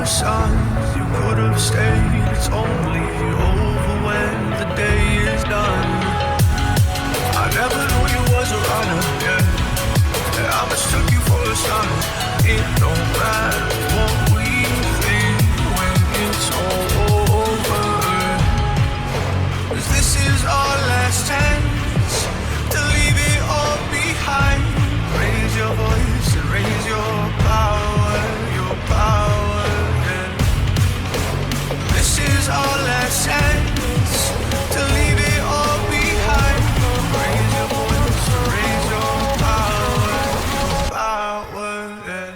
sun, you could have stayed. It's only over when the day is done. I never knew you was a runner, yeah. I mistook you for a son. It don't matter what we think when it's all over. 'Cause this is our last chance to leave it all behind. Raise your voice and raise your power, yeah. This is our last chance to leave it all behind. Raise your voice and raise your power, yeah.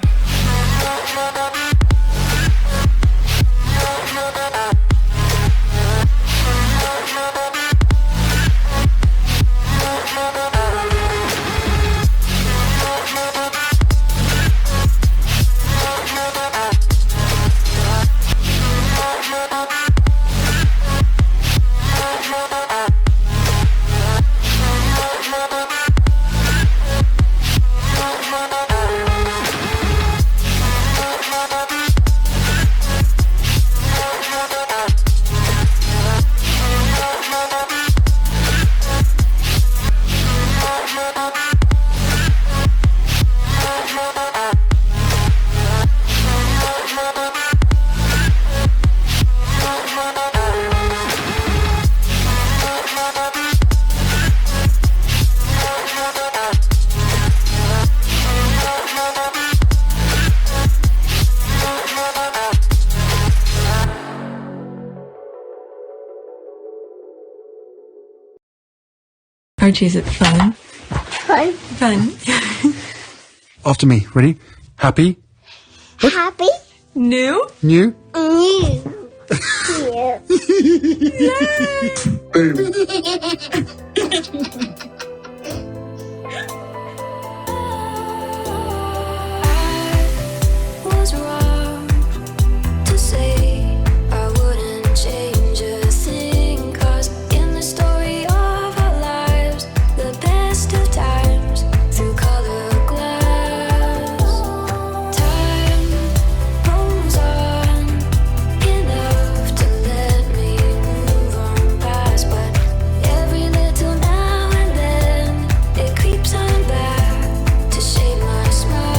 Archie, is it fun? Fun. Fun. After me. Ready? Happy? Happy. New? New? New. Boom. Was wrong to say I wouldn't change a thing, 'cause in the story of our lives, the best of times through color glass, time moves on enough to let me move on past, but every little now and then it creeps on back to shade my smile.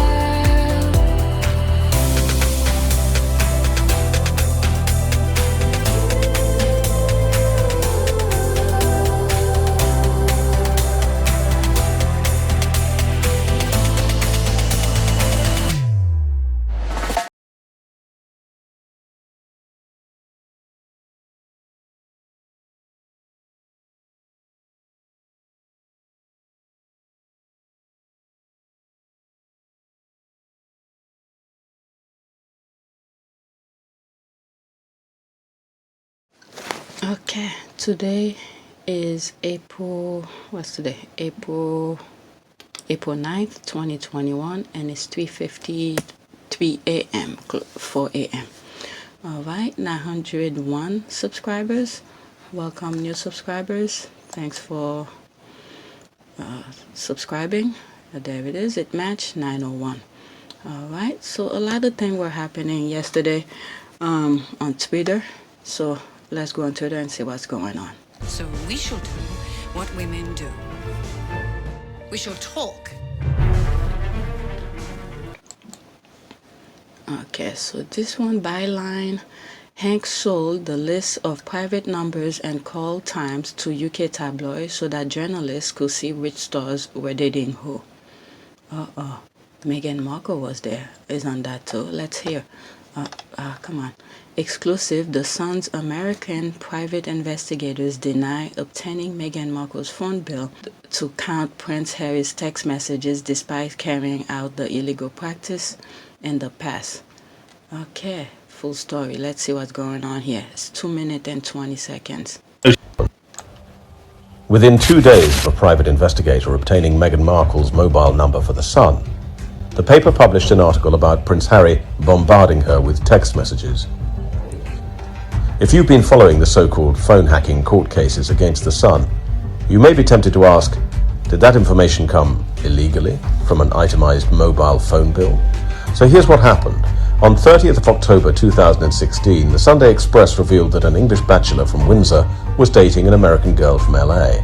Okay, today is what's today? April 9th, 2021, and it's 3:53 a.m., 4 a.m. All right, 901 subscribers. Welcome, new subscribers. Thanks for subscribing. There it is. It matched 901. All right, so a lot of things were happening yesterday on Twitter. So let's go on Twitter and see what's going on. So we shall do what women do. We shall talk. Okay, so this one byline: Hank sold the list of private numbers and call times to UK tabloids so that journalists could see which stars were dating who. Meghan Markle was there. Isn't that too? Let's hear. Come on. Exclusive: The Sun's American private investigators deny obtaining Meghan Markle's phone bill to count Prince Harry's text messages despite carrying out the illegal practice in the past. Okay, full story. Let's see what's going on here. It's 2 minutes and 20 seconds. Within 2 days of a private investigator obtaining Meghan Markle's mobile number for The Sun, the paper published an article about Prince Harry bombarding her with text messages. If you've been following the so-called phone hacking court cases against The Sun, you may be tempted to ask, did that information come illegally from an itemized mobile phone bill? So here's what happened. On 30th of October 2016, the Sunday Express revealed that an English bachelor from Windsor was dating an American girl from LA.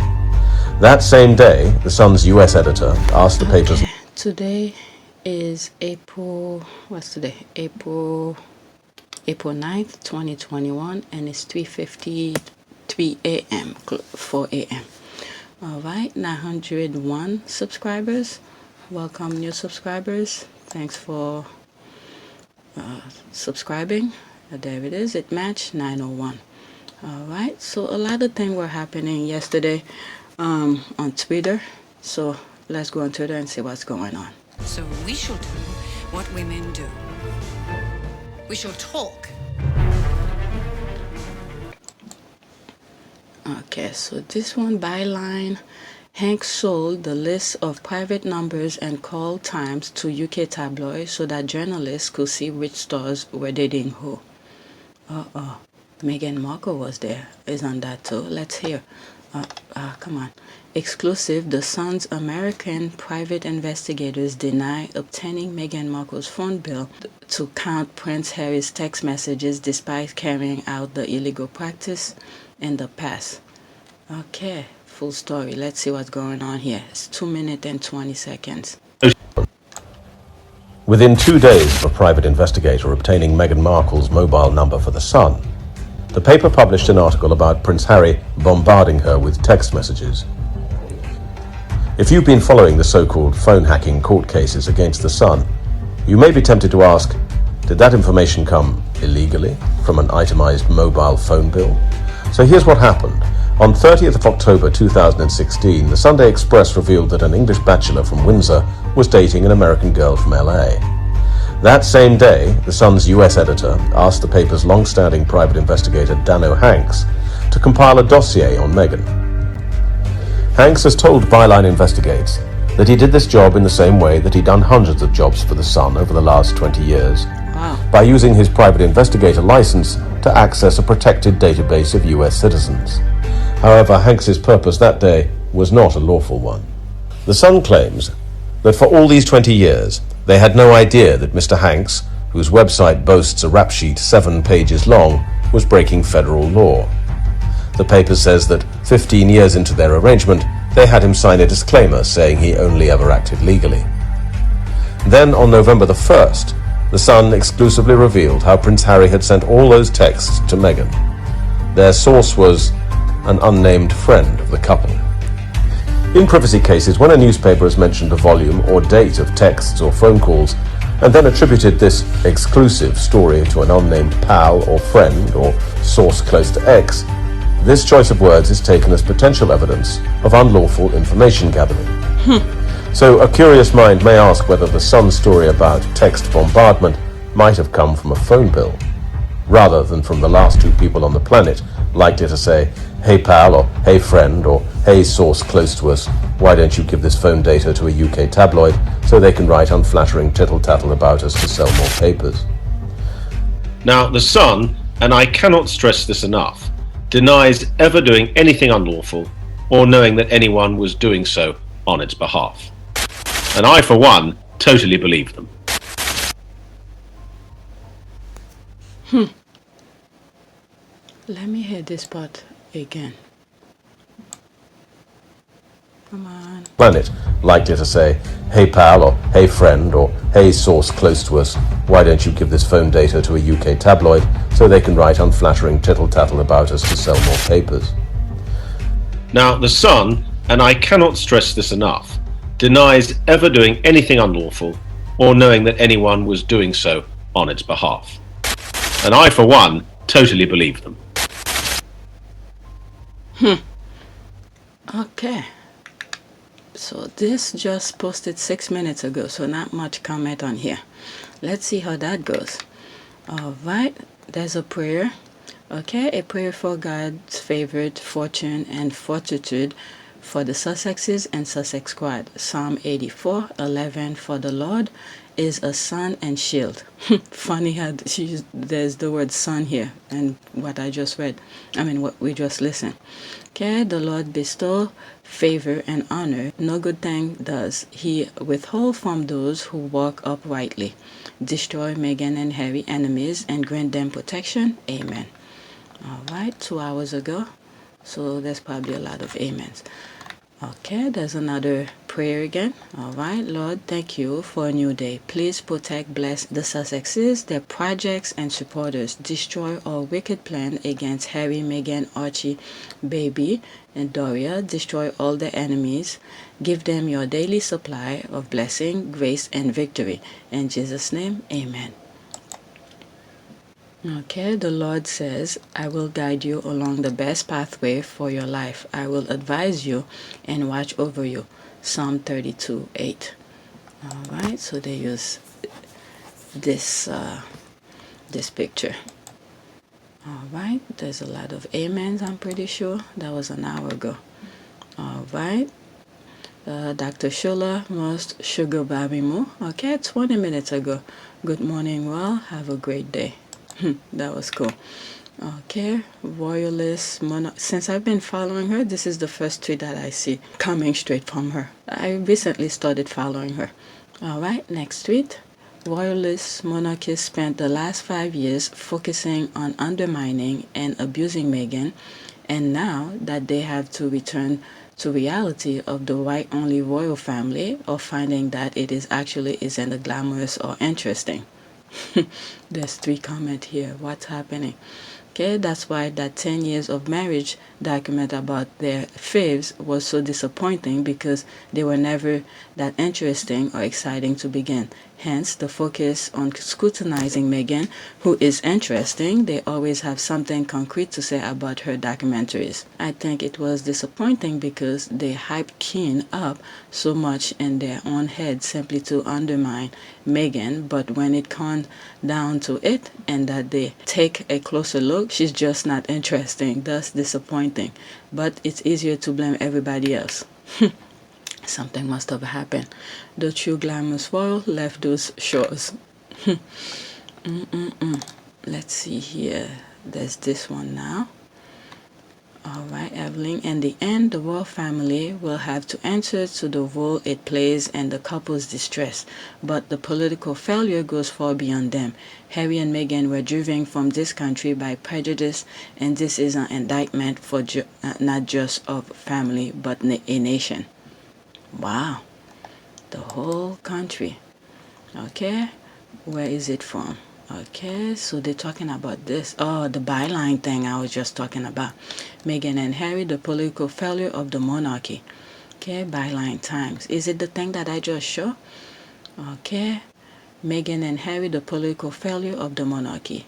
That same day, the Sun's US editor asked the paper's... Today is April 9th, 2021, and it's 3:53 a.m., 4 a.m. All right, 901 subscribers. Welcome, new subscribers. Thanks for subscribing. There it is. It matched 901. All right, so a lot of things were happening yesterday on Twitter. So let's go on Twitter and see what's going on. So we shall do what women do. We shall talk. Okay, so this one byline: Hank sold the list of private numbers and call times to UK tabloids so that journalists could see which stars were dating who. Meghan Markle was there, is on that too. Let's hear. Come on. Exclusive: The Sun's American private investigators deny obtaining Meghan Markle's phone bill to count Prince Harry's text messages despite carrying out the illegal practice in the past. Okay, full story. Let's see what's going on here. It's 2 minutes and 20 seconds. Within 2 days of a private investigator obtaining Meghan Markle's mobile number for The Sun, the paper published an article about Prince Harry bombarding her with text messages. If you've been following the so-called phone hacking court cases against The Sun, you may be tempted to ask, did that information come illegally from an itemized mobile phone bill? So here's what happened. On 30th of October 2016, the Sunday Express revealed that an English bachelor from Windsor was dating an American girl from LA. That same day, the Sun's US editor asked the paper's long-standing private investigator Dan Hanks to compile a dossier on Meghan. Hanks has told Byline Investigates that he did this job in the same way that he'd done hundreds of jobs for The Sun over the last 20 years, by using his private investigator license to access a protected database of US citizens. However, Hanks's purpose that day was not a lawful one. The Sun claims that for all these 20 years, they had no idea that Mr. Hanks, whose website boasts a rap sheet 7 pages long, was breaking federal law. The paper says that 15 years into their arrangement, they had him sign a disclaimer saying he only ever acted legally. Then, on November the 1st, The Sun exclusively revealed how Prince Harry had sent all those texts to Meghan. Their source was an unnamed friend of the couple. In privacy cases, when a newspaper has mentioned a volume or date of texts or phone calls, and then attributed this exclusive story to an unnamed pal or friend or source close to X, this choice of words is taken as potential evidence of unlawful information gathering. So a curious mind may ask whether the Sun story about text bombardment might have come from a phone bill, rather than from the last 2 people on the planet likely to say, "Hey pal," or "Hey friend," or "Hey source close to us, why don't you give this phone data to a UK tabloid so they can write unflattering tittle-tattle about us to sell more papers." Now, The Sun, and I cannot stress this enough, denies ever doing anything unlawful or knowing that anyone was doing so on its behalf. And I, for one, totally believe them. Let me hear this part again. Come on. Planet likely to say, "Hey pal," or "Hey friend," or "Hey source close to us, why don't you give this phone data to a UK tabloid so they can write unflattering tittle-tattle about us to sell more papers." Now, The Sun, and I cannot stress this enough, denies ever doing anything unlawful or knowing that anyone was doing so on its behalf. And I, for one, totally believe them. Okay. So this just posted 6 minutes ago, so not much comment on here. Let's see how that goes. All right, there's a prayer. Okay, a prayer for God's favorite fortune and fortitude for the Sussexes and Sussex squad. Psalm 84:11. For the Lord is a sun and shield. Funny how there's the word sun here and what I just read. What we just listened. Okay, the Lord bestow favor, and honor, no good thing does he withhold from those who walk uprightly. Destroy Meghan and Harry enemies and grant them protection. Amen. All right, 2 hours ago. So there's probably a lot of amens. Okay, there's another prayer again. All right, Lord, thank you for a new day. Please protect, bless the Sussexes, their projects, and supporters. Destroy all wicked plan against Harry, Meghan, Archie, Baby, and Doria. Destroy all their enemies. Give them your daily supply of blessing, grace, and victory. In Jesus' name, amen. Okay, the Lord says, I will guide you along the best pathway for your life. I will advise you and watch over you. Psalm 32:8. All right, so they use this picture. All right, there's a lot of amens, I'm pretty sure. That was an hour ago. All right. Dr. Shula most sugar baby mo. Okay, 20 minutes ago. Good morning, well, have a great day. That was cool. Okay, Royalist Monarch. Since I've been following her, this is the first tweet that I see coming straight from her. I recently started following her. All right, next tweet. Royalist monarchists spent the last 5 years focusing on undermining and abusing Meghan, and now that they have to return to reality of the white-only royal family, or finding that it is actually isn't glamorous or interesting. There's 3 comments here. What's happening? Okay, that's why that 10 years of marriage document about their faves was so disappointing, because they were never that interesting or exciting to begin. Hence, the focus on scrutinizing Meghan, who is interesting. They always have something concrete to say about her documentaries. I think it was disappointing because they hyped Keane up so much in their own head simply to undermine Meghan, but when it comes down to it and that they take a closer look, she's just not interesting, thus disappointing. But it's easier to blame everybody else. Something must have happened. The true glamorous royal left those shores. Let's see here. There's this one now. All right, Evelyn. In the end, the royal family will have to answer to the role it plays in the couple's distress. But the political failure goes far beyond them. Harry and Meghan were driven from this country by prejudice, and this is an indictment for not just of family, but a nation. Wow. The whole country. Okay. Where is it from? Okay, so they're talking about this. Oh, the byline thing I was just talking about. Meghan and Harry, the political failure of the monarchy. Okay, byline times. Is it the thing that I just showed? Okay. Meghan and Harry, the political failure of the monarchy.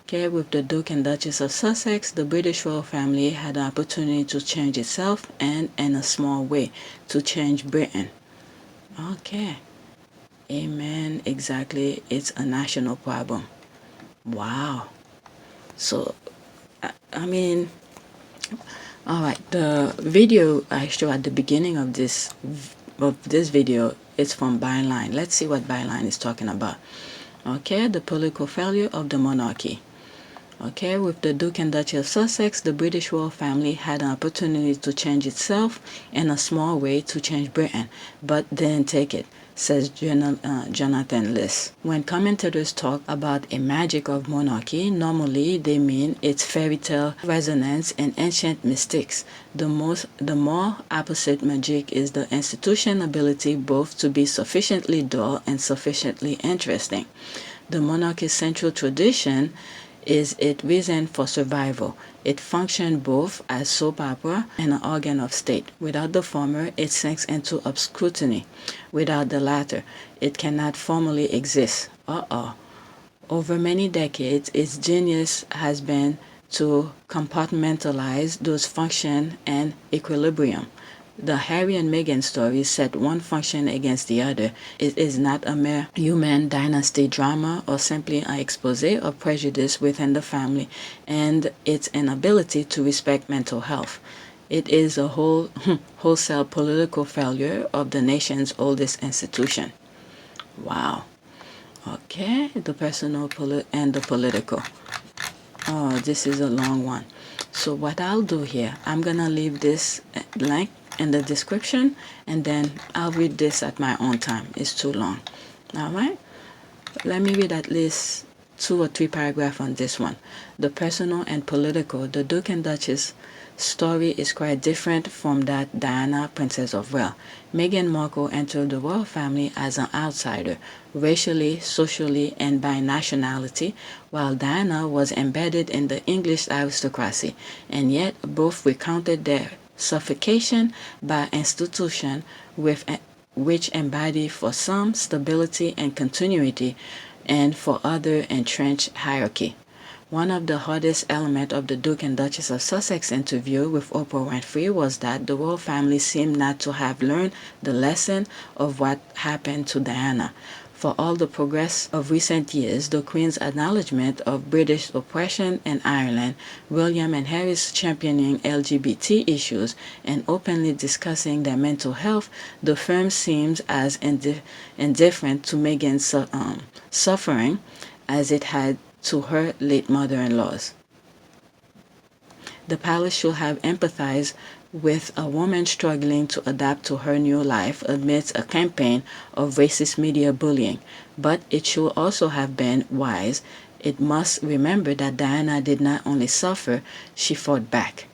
Okay, with the Duke and Duchess of Sussex, the British royal family had an opportunity to change itself and, in a small way, to change Britain. Okay. Amen. Exactly. It's a national problem. Wow. So, I mean, all right. The video I showed at the beginning of this video, it's from Byline. Let's see what Byline is talking about. Okay, the political failure of the monarchy. Okay, with the Duke and Duchess of Sussex, the British royal family had an opportunity to change itself in a small way to change Britain, but didn't take it, says Jonathan Liss. When commentators talk about a magic of monarchy, normally they mean its fairy tale resonance and ancient mystics. The more opposite magic is the institution ability both to be sufficiently dull and sufficiently interesting. The monarchy's central tradition is its reason for survival. It functions both as soap opera and an organ of state. Without the former, it sinks into obscurity. Without the latter, it cannot formally exist. Over many decades, its genius has been to compartmentalize those functions and equilibrium. The Harry and Meghan story set one function against the other. It is not a mere human dynasty drama or simply an expose of prejudice within the family and its inability to respect mental health. It is a wholesale political failure of the nation's oldest institution. Wow. Okay, the personal and the political. Oh, this is a long one. So what I'll do here, I'm gonna leave this link in the description, and then I'll read this at my own time. It's too long. All right? Let me read at least 2 or 3 paragraphs on this one. The personal and political. The Duke and Duchess story is quite different from that Diana, Princess of Wales. Meghan Markle entered the royal family as an outsider, racially, socially, and by nationality, while Diana was embedded in the English aristocracy, and yet both recounted their suffocation by institution which embody for some stability and continuity, and for other entrenched hierarchy. One of the hardest elements of the Duke and Duchess of Sussex interview with Oprah Winfrey was that the royal family seemed not to have learned the lesson of what happened to Diana. For all the progress of recent years, the Queen's acknowledgement of British oppression in Ireland, William and Harry's championing LGBT issues, and openly discussing their mental health, the firm seems as indifferent to Meghan's suffering as it had to her late mother-in-law's. The palace should have empathized with a woman struggling to adapt to her new life amidst a campaign of racist media bullying, but it should also have been wise. It must remember that Diana did not only suffer, she fought back.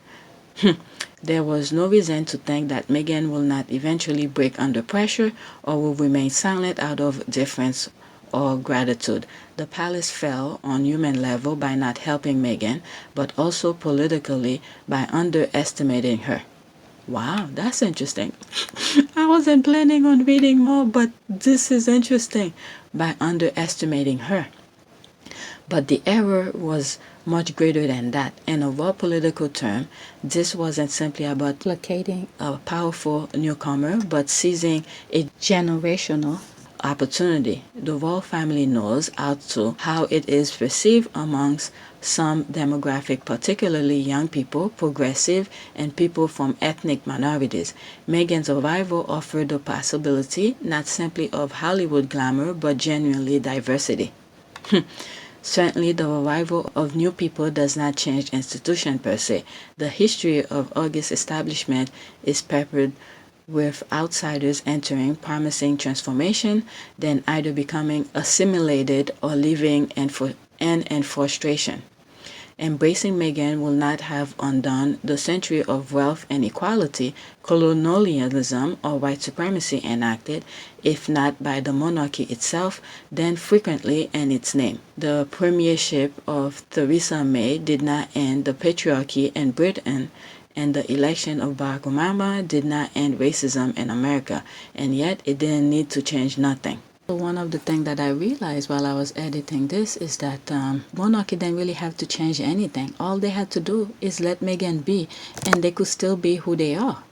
There was no reason to think that Meghan will not eventually break under pressure or will remain silent out of deference or gratitude. The palace fell on human level by not helping Meghan, but also politically by underestimating her. Wow, that's interesting. I wasn't planning on reading more, but this is interesting. By underestimating her. But the error was much greater than that. In a raw political term, this wasn't simply about placating a powerful newcomer, but seizing a generational opportunity. The royal family knows how it is perceived amongst some demographic, particularly young people, progressive, and people from ethnic minorities. Meghan's arrival offered the possibility not simply of Hollywood glamour, but genuinely diversity. Certainly, the arrival of new people does not change institution per se. The history of August establishment is peppered with outsiders entering, promising transformation, then either becoming assimilated or living in frustration. Embracing Meghan will not have undone the century of wealth and equality, colonialism, or white supremacy enacted, if not by the monarchy itself, then frequently in its name. The premiership of Theresa May did not end the patriarchy in Britain, and the election of Barack Obama did not end racism in America, and yet it didn't need to change nothing. So one of the things that I realized while I was editing this is that monarchy didn't really have to change anything. All they had to do is let Meghan be, and they could still be who they are.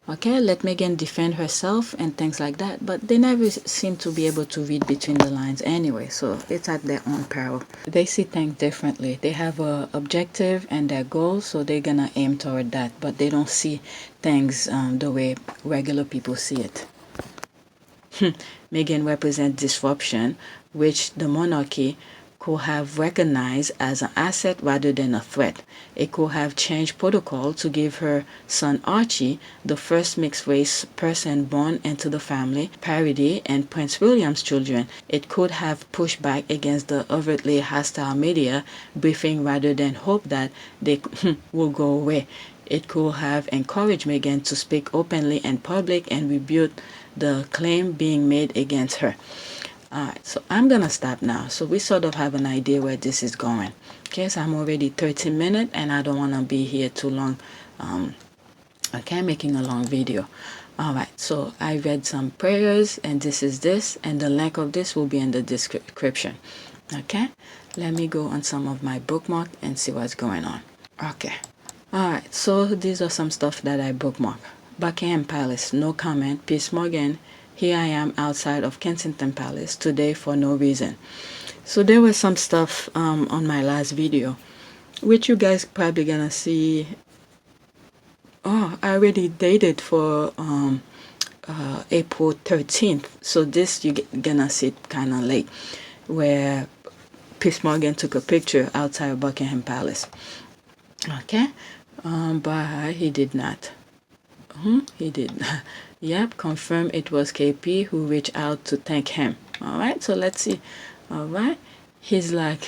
Okay, let Meghan defend herself and things like that, but they never seem to be able to read between the lines anyway, so it's at their own peril. They see things differently. They have a objective and their goals, so they're gonna aim toward that, but they don't see things the way regular people see it. Meghan represents disruption, which the monarchy could have recognized as an asset rather than a threat. It could have changed protocol to give her son Archie, the first mixed-race person born into the family, parity, and Prince William's children. It could have pushed back against the overtly hostile media briefing rather than hope that they will go away. It could have encouraged Meghan to speak openly in public and rebuke the claim being made against her. Alright, so I'm gonna stop now. So we sort of have an idea where this is going. Okay, so I'm already 13 minutes and I don't want to be here too long. Okay, making a long video. Alright, so I read some prayers and this is this, and the link of this will be in the description. Okay, let me go on some of my bookmark and see what's going on. Okay, alright, so these are some stuff that I bookmark. Buckingham Palace, no comment. Piers Morgan, here I am outside of Kensington Palace today for no reason. So there was some stuff on my last video, which you guys probably gonna see. Oh, I already dated for April 13th. So this you're gonna see it kind of late, where Piers Morgan took a picture outside of Buckingham Palace. Okay, but he did not. He did. Yep, confirm it was KP who reached out to thank him. All right, so let's see. All right, he's like,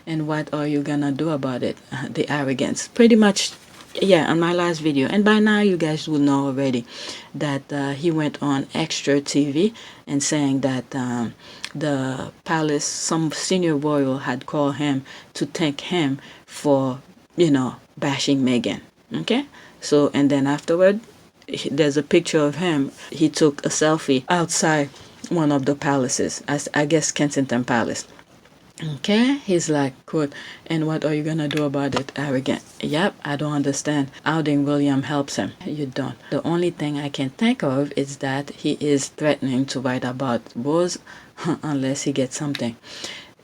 and what are you gonna do about it? The arrogance, pretty much. Yeah, on my last video, and by now you guys will know already that he went on Extra TV and saying that the palace, some senior royal had called him to thank him for, bashing Meghan. Okay, so and then afterward, there's a picture of him. He took a selfie outside one of the palaces, as I guess Kensington Palace. Okay, he's like, quote, and what are you gonna do about it, arrogant? Yep, I don't understand. Outing William helps him. You don't. The only thing I can think of is that he is threatening to write about Rose unless he gets something.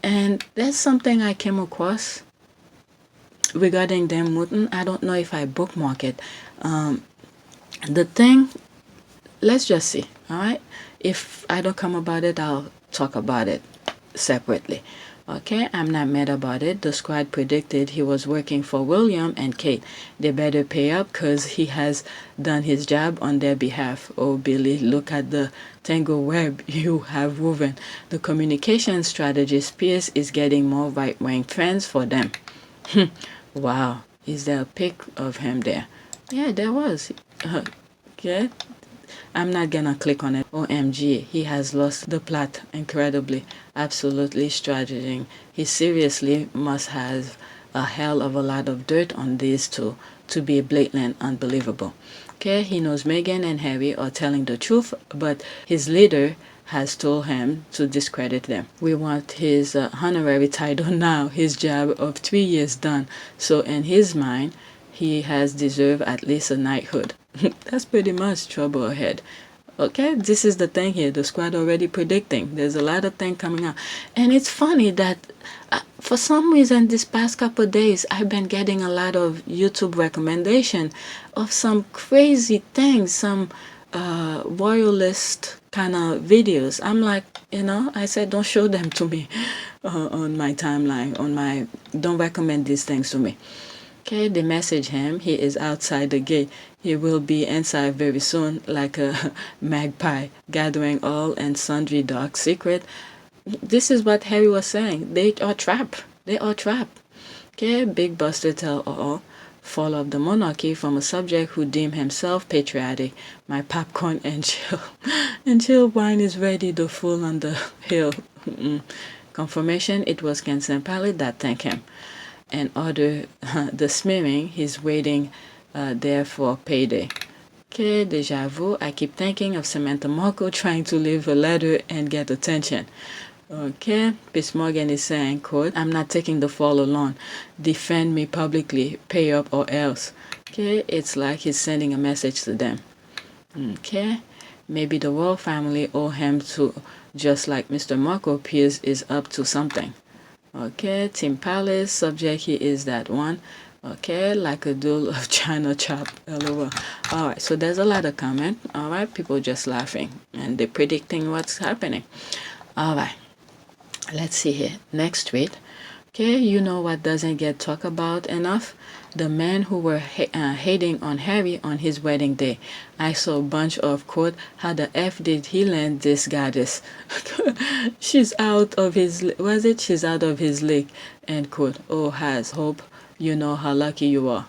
And there's something I came across regarding Dan Wootton. I don't know if I bookmark it. The thing, let's just see, all right? If I don't come about it, I'll talk about it separately. Okay, I'm not mad about it. The squad predicted he was working for William and Kate. They better pay up because he has done his job on their behalf. Oh, Billy, look at the tangle web you have woven. The communication strategist Pierce is getting more right-wing friends for them. Wow, is there a pic of him there? Yeah, there was. Okay. I'm not gonna click on it. OMG, he has lost the plot incredibly. Absolutely strategizing. He seriously must have a hell of a lot of dirt on these two to be blatant unbelievable. Okay, he knows Meghan and Harry are telling the truth, but his leader has told him to discredit them. We want his honorary title now, his job of 3 years done. So in his mind, he has deserved at least a knighthood. That's pretty much trouble ahead. Okay, this is the thing here. The squad already predicting. There's a lot of things coming out. And it's funny that for some reason this past couple of days I've been getting a lot of YouTube recommendation of some crazy things, some royalist kind of videos. I'm like, I said don't show them to me on my timeline, don't recommend these things to me. Okay, they message him. He is outside the gate. He will be inside very soon, like a magpie, gathering all and sundry dark secret. This is what Harry was saying. They are trapped. They are trapped. Okay, Big Buster tell all. Fall of the monarchy from a subject who deemed himself patriotic. My popcorn and chill wine is ready. The fool on the hill. Confirmation. It was Kensington Palace that thanked him. And order the smearing, he's waiting there for payday. Okay, deja vu. I keep thinking of Samantha Markle trying to leave a letter and get attention. Okay, Piers Morgan is saying, quote, I'm not taking the fall alone. Defend me publicly, pay up or else. Okay, it's like he's sending a message to them. Okay, maybe the royal family owe him to, just like Mr. Markle, Piers is up to something. Okay, Team Palace, subject here is that one. Okay, like a duel of China chop, lol. Alright, so there's a lot of comment. Alright, people just laughing and they're predicting what's happening. Alright, let's see here. Next tweet. Okay, you know what doesn't get talked about enough? The men who were hating on Harry on his wedding day. I saw a bunch of, quote, how the F did he land this goddess? She's out of his, she's out of his league, end quote. Oh, has hope, you know how lucky you are.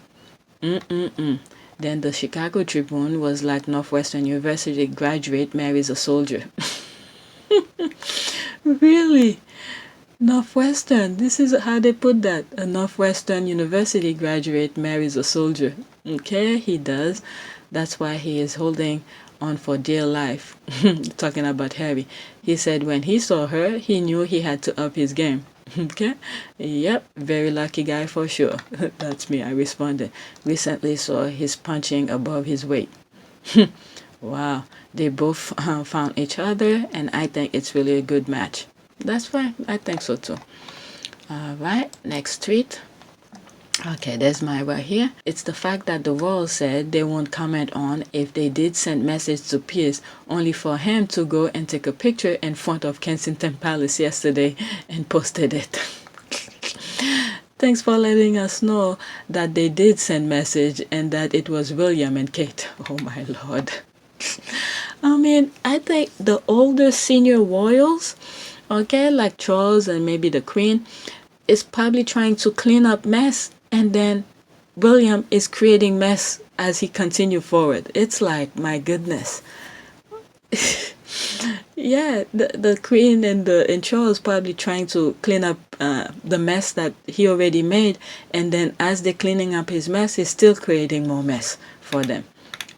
Then the Chicago Tribune was like Northwestern University graduate marries a soldier. Really? Northwestern, this is how they put that. A Northwestern University graduate marries a soldier. Okay, he does. That's why he is holding on for dear life. Talking about Harry. He said when he saw her, he knew he had to up his game. Okay, yep, very lucky guy for sure. That's me, I responded. Recently saw his punching above his weight. Wow, they both found each other and I think it's really a good match. That's fine. I think so too. Alright, next tweet. Okay, there's my right here. It's the fact that the royal said they won't comment on if they did send message to Piers, only for him to go and take a picture in front of Kensington Palace yesterday and posted it. Thanks for letting us know that they did send message and that it was William and Kate. Oh my lord. I mean, I think the older senior royals, okay, like Charles and maybe the Queen, is probably trying to clean up mess, and then William is creating mess as he continue forward. It's like, my goodness. Yeah, the Queen and Charles probably trying to clean up the mess that he already made, and then as they're cleaning up his mess, he's still creating more mess for them.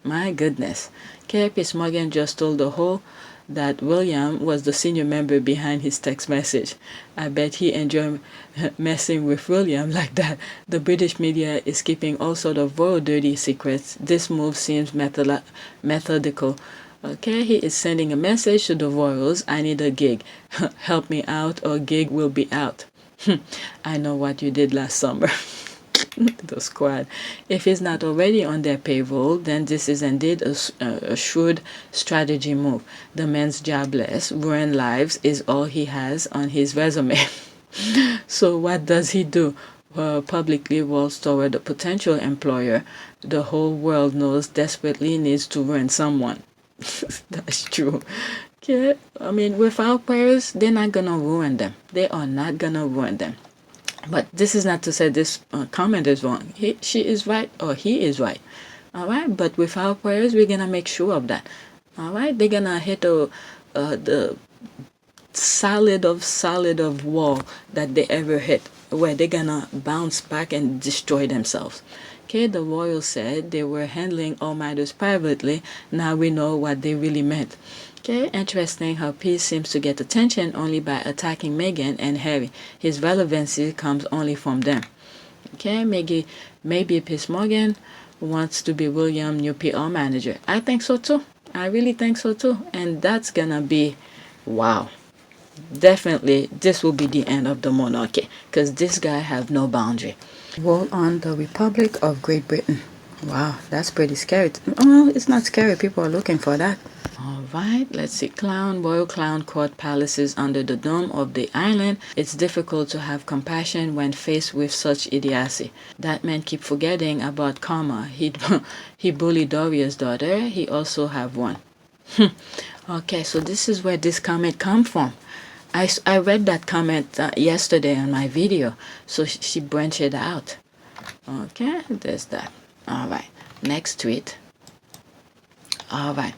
My goodness. K.P. Morgan just told the whole that William was the senior member behind his text message. I bet he enjoyed messing with William like that. The British media is keeping all sort of royal dirty secrets. This move seems methodical. Okay, he is sending a message to the royals. I need a gig. Help me out or gig will be out. I know what you did last summer. The squad. If he's not already on their payroll, then this is indeed a shrewd strategy move. The man's jobless, ruin lives is all he has on his resume. So what does he do? Publicly rolls toward a potential employer the whole world knows desperately needs to ruin someone. That's true. Okay, I mean, without prayers, they're not gonna ruin them. They are not gonna ruin them. But this is not to say this comment is wrong. She is right or he is right. All right, but with our prayers, we're gonna make sure of that. All right, they're gonna hit the solid of wall that they ever hit, where they're gonna bounce back and destroy themselves. Okay, the royals said they were handling all matters privately. Now we know what they really meant. Okay, interesting how peace seems to get attention only by attacking Meghan and Harry. His relevancy comes only from them. Okay, maybe Piers Morgan wants to be William's new PR manager. I think so too. I really think so too. And that's gonna be, wow. Definitely, this will be the end of the monarchy because this guy have no boundary. War on the Republic of Great Britain. Wow, that's pretty scary. Oh, it's not scary. People are looking for that. All right, let's see. Royal clown court palaces under the dome of the island. It's difficult to have compassion when faced with such idiocy. That man keep forgetting about karma. He bullied Doria's daughter. He also have one. Okay, so this is where this comment come from. I read that comment yesterday on my video, so she branched it out. Okay, there's that. All right, next tweet. All right.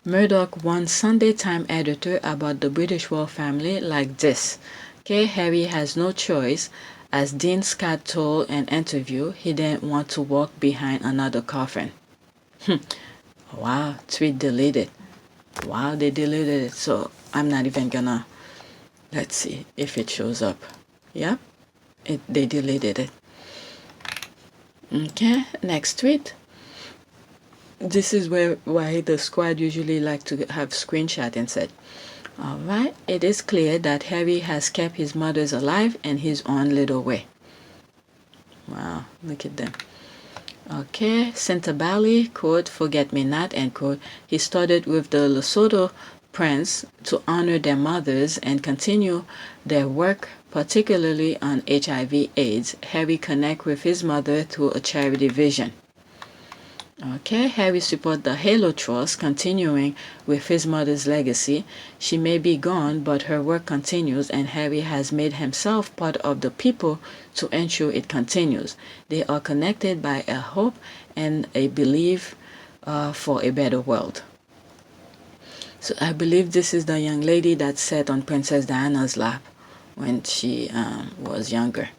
Murdoch warned Sunday Times editor about the British royal family like this. Okay, Harry has no choice. As Dean Scott told an interview, he didn't want to walk behind another coffin. Wow, tweet deleted. Wow, they deleted it, so I'm not even gonna... Let's see if it shows up. Yep, they deleted it. Okay, next tweet. This is why the squad usually like to have screenshot and said, all right, it is clear that Harry has kept his mothers alive in his own little way. Wow, look at them. Okay, Centabali, quote, forget me not, end quote. He started with the Lesotho Prince to honor their mothers and continue their work, particularly on HIV/AIDS. Harry connect with his mother through a charity vision. Okay, Harry support the Halo Trust, continuing with his mother's legacy. She may be gone, but her work continues, and Harry has made himself part of the people to ensure it continues. They are connected by a hope and a belief for a better world. So I believe this is the young lady that sat on Princess Diana's lap when she was younger.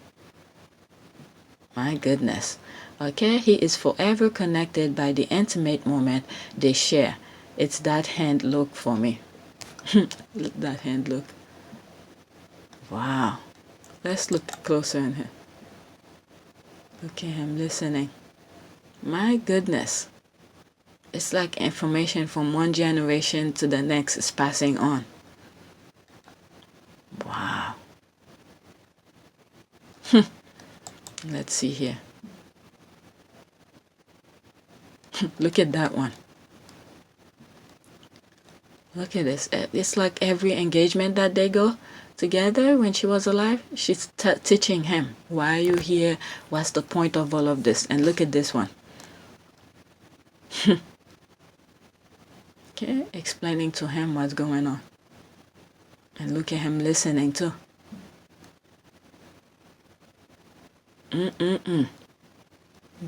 My goodness. Okay, he is forever connected by the intimate moment they share. It's that hand look for me. That hand look. Wow. Let's look closer in here. Okay, I'm listening. My goodness. It's like information from one generation to the next is passing on. Wow. Let's see here. Look at that one. Look at this. It's like every engagement that they go together when she was alive, she's teaching him. Why are you here? What's the point of all of this? And look at this one. Okay, explaining to him what's going on. And look at him listening too.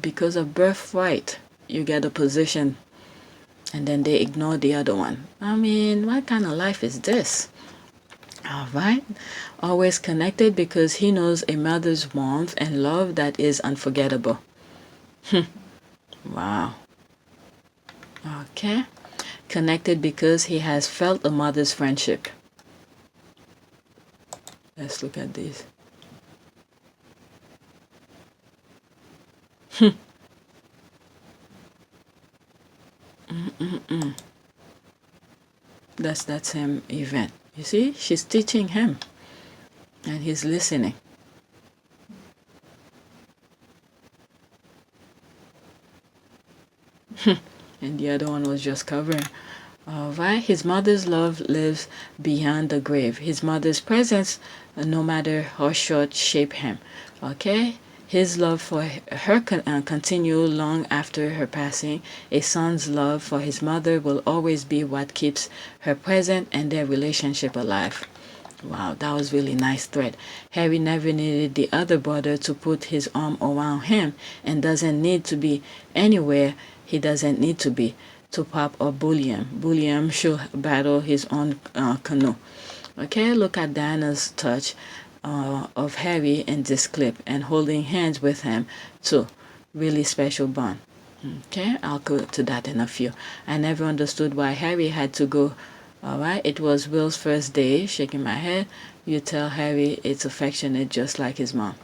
Because of birthright, you get a position and then they ignore the other one. I mean, what kind of life is this? All right. Always connected because he knows a mother's warmth and love that is unforgettable. Wow. Okay. Connected because he has felt a mother's friendship. Let's look at these. That's that same event. You see, she's teaching him and he's listening. And the other one was just covering. Alright, his mother's love lives beyond the grave. His mother's presence, no matter how short, shaped him. Okay? His love for her continue long after her passing. A son's love for his mother will always be what keeps her present and their relationship alive. Wow, that was really nice thread. Harry never needed the other brother to put his arm around him and doesn't need to be anywhere he doesn't need to be to pop or bully him. Bully him should battle his own canoe. Okay, look at Diana's touch of Harry in this clip and holding hands with him too. Really special bond. Okay, I'll go to that in a few. I never understood why Harry had to go. Alright, it was Will's first day. Shaking my head. You tell Harry it's affectionate just like his mom.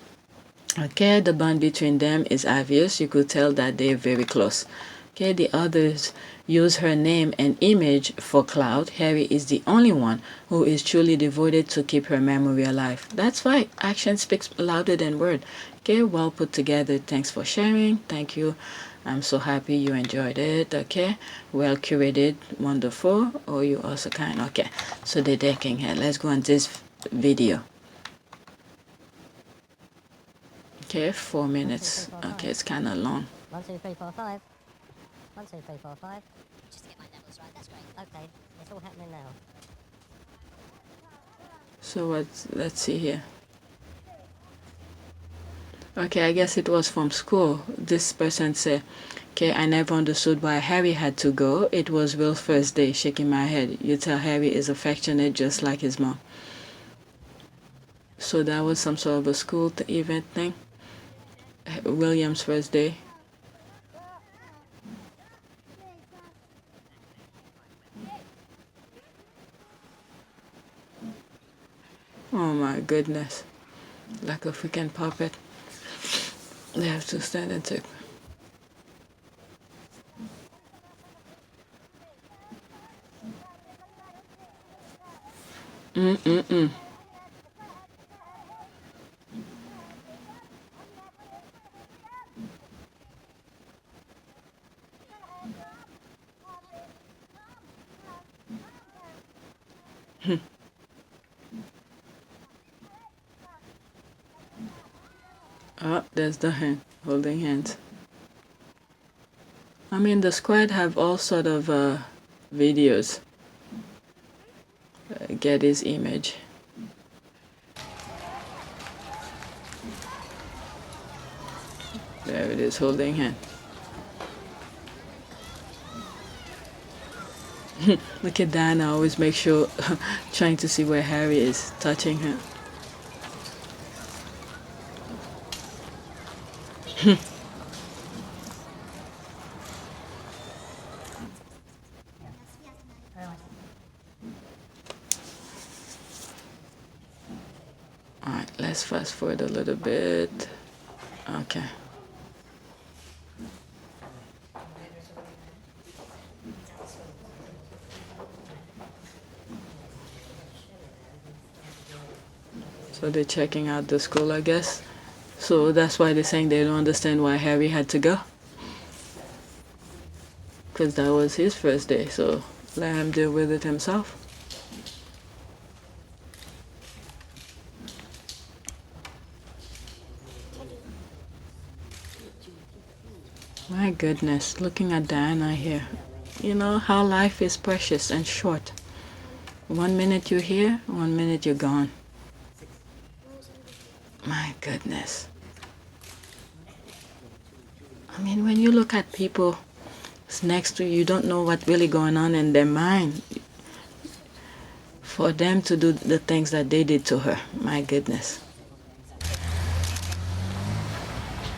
Okay, the bond between them is obvious. You could tell that they're very close. Okay, the others use her name and image for clout. Harry is the only one who is truly devoted to keep her memory alive. That's right. Action speaks louder than word. Okay, well put together. Thanks for sharing. Thank you. I'm so happy you enjoyed it. Okay, well curated, wonderful. Oh, you also kind. Okay, so the decking here. Let's go on this video. Okay, 4 minutes. Okay, it's kind of long. 1, 2, 3, 4, 5. 1, 2, 3, 4, 5. Just to get my levels right. That's great. Okay, it's all happening now. So let's see here. Okay, I guess it was from school. This person said, okay, I never understood why Harry had to go. It was Will's first day. Shaking my head. You tell Harry is affectionate just like his mom. So that was some sort of a school event thing. William's first day. Oh my goodness. Like a freaking puppet. They have to stand and take. Oh, there's the hand, holding hands. I mean, the squad have all sort of videos. Get his image. There it is, holding hand. Look at Diana, always make sure, trying to see where Harry is, touching her. Alright, let's fast forward a little bit. Okay. So they're checking out the school, I guess. So that's why they're saying they don't understand why Harry had to go. Because that was his first day, so let him deal with it himself. My goodness, looking at Diana here. You know how life is precious and short. 1 minute you're here, 1 minute you're gone. My goodness. I mean, when you look at people next to you, you don't know what's really going on in their mind. For them to do the things that they did to her. My goodness.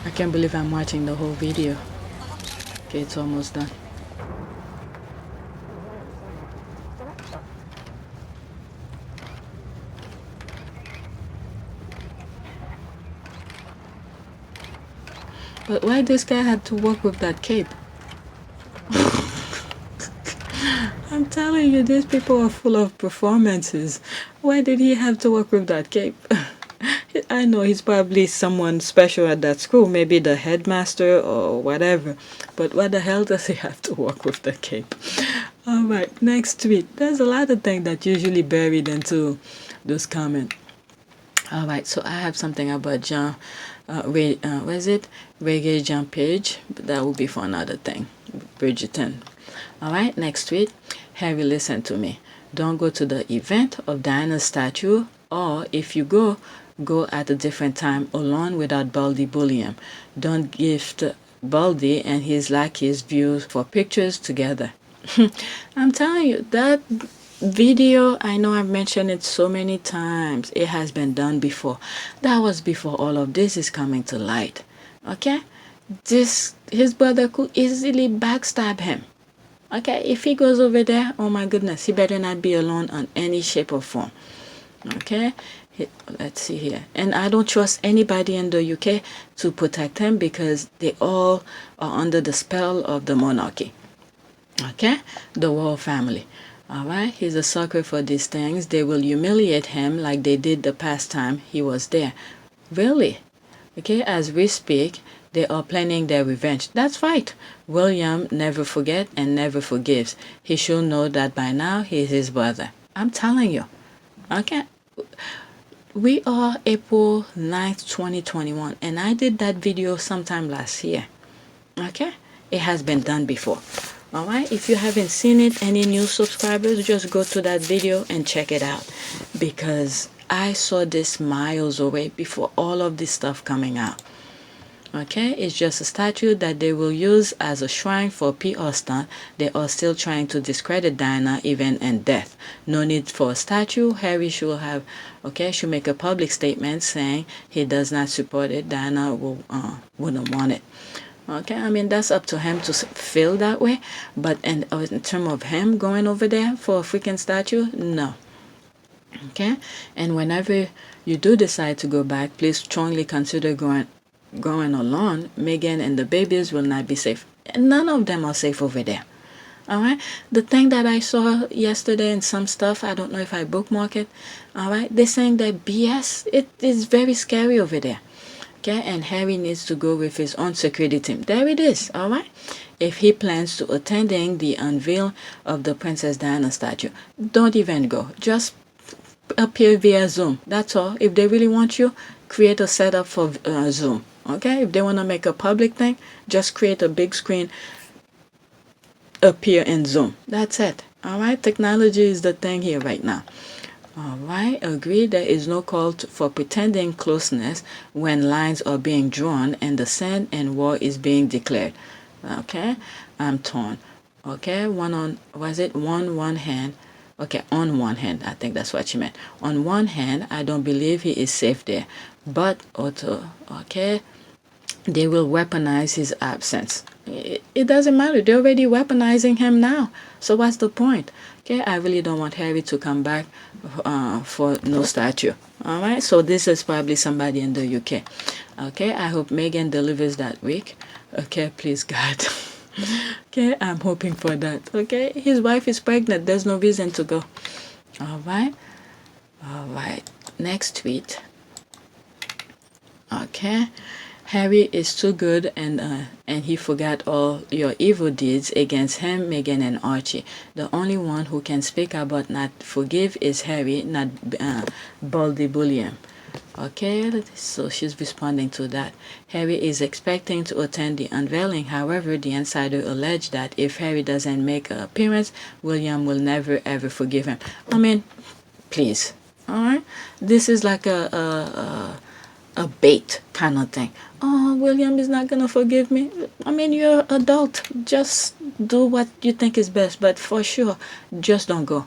I can't believe I'm watching the whole video. Okay, it's almost done. But why this guy had to work with that cape? I'm telling you, these people are full of performances. Why did he have to work with that cape? I know he's probably someone special at that school, maybe the headmaster or whatever. But what the hell does he have to work with the cape? Alright, next tweet. There's a lot of things that usually buried into those comments. Alright, so I have something about John, Reggae John Page, but that will be for another thing. Bridgerton. Alright, next tweet. Harry, listen to me. Don't go to the event of Diana's statue, or if you go at a different time alone without Baldy bullying. Don't gift Baldy and his lackeys views for pictures together. I'm telling you, that video, I know I've mentioned it so many times. It has been done before. That was before all of this is coming to light. Okay? His brother could easily backstab him. Okay? If he goes over there, oh my goodness, he better not be alone on any shape or form. Okay? Let's see here. And I don't trust anybody in the UK to protect him because they all are under the spell of the monarchy. Okay? The royal family. Alright? He's a sucker for these things. They will humiliate him like they did the past time he was there. Really? Okay? As we speak, they are planning their revenge. That's right. William never forget and never forgives. He should know that by now he is his brother. I'm telling you. Okay? We are April 9th, 2021, and I did that video sometime last year. Okay? It has been done before. Alright? If you haven't seen it, any new subscribers, just go to that video and check it out. Because I saw this miles away before all of this stuff coming out. Okay? It's just a statue that they will use as a shrine for PR stunt. They are still trying to discredit Diana even in death. No need for a statue. Harry should should make a public statement saying he does not support it. Diana wouldn't want it. Okay, I mean, that's up to him to feel that way. But in terms of him going over there for a freaking statue, no. Okay? And whenever you do decide to go back, please strongly consider going alone. Meghan and the babies will not be safe. And none of them are safe over there. Alright? The thing that I saw yesterday and some stuff, I don't know if I bookmark it. Alright? They're saying that BS, it is very scary over there. Okay, and Harry needs to go with his own security team. There it is, alright? If he plans to attending the unveil of the Princess Diana statue, don't even go. Just appear via Zoom. That's all. If they really want you, create a setup for Zoom. Okay? If they want to make a public thing, just create a big screen, appear in Zoom. That's it. Alright? Technology is the thing here right now. Alright, agree. There is no call for pretending closeness when lines are being drawn and the sand and war is being declared. Okay, I'm torn. Okay, one hand. Okay, on one hand, I think that's what she meant. On one hand, I don't believe he is safe there. But, okay, they will weaponize his absence. It doesn't matter. They're already weaponizing him now. So what's the point? Okay, I really don't want Harry to come back for no statue. Alright, so this is probably somebody in the UK. Okay, I hope Meghan delivers that week. Okay, please God. Okay, I'm hoping for that. Okay, his wife is pregnant. There's no reason to go. Alright. Next tweet. Okay. Harry is too good, and he forgot all your evil deeds against him, Meghan, and Archie. The only one who can speak about not forgive is Harry, not Baldy Bulliam. Okay, so she's responding to that. Harry is expecting to attend the unveiling. However, the insider alleged that if Harry doesn't make an appearance, William will never ever forgive him. I mean, please, all right? This is like a bait kind of thing. Oh, William is not gonna forgive me. I mean, you're adult. Just do what you think is best, but for sure, just don't go.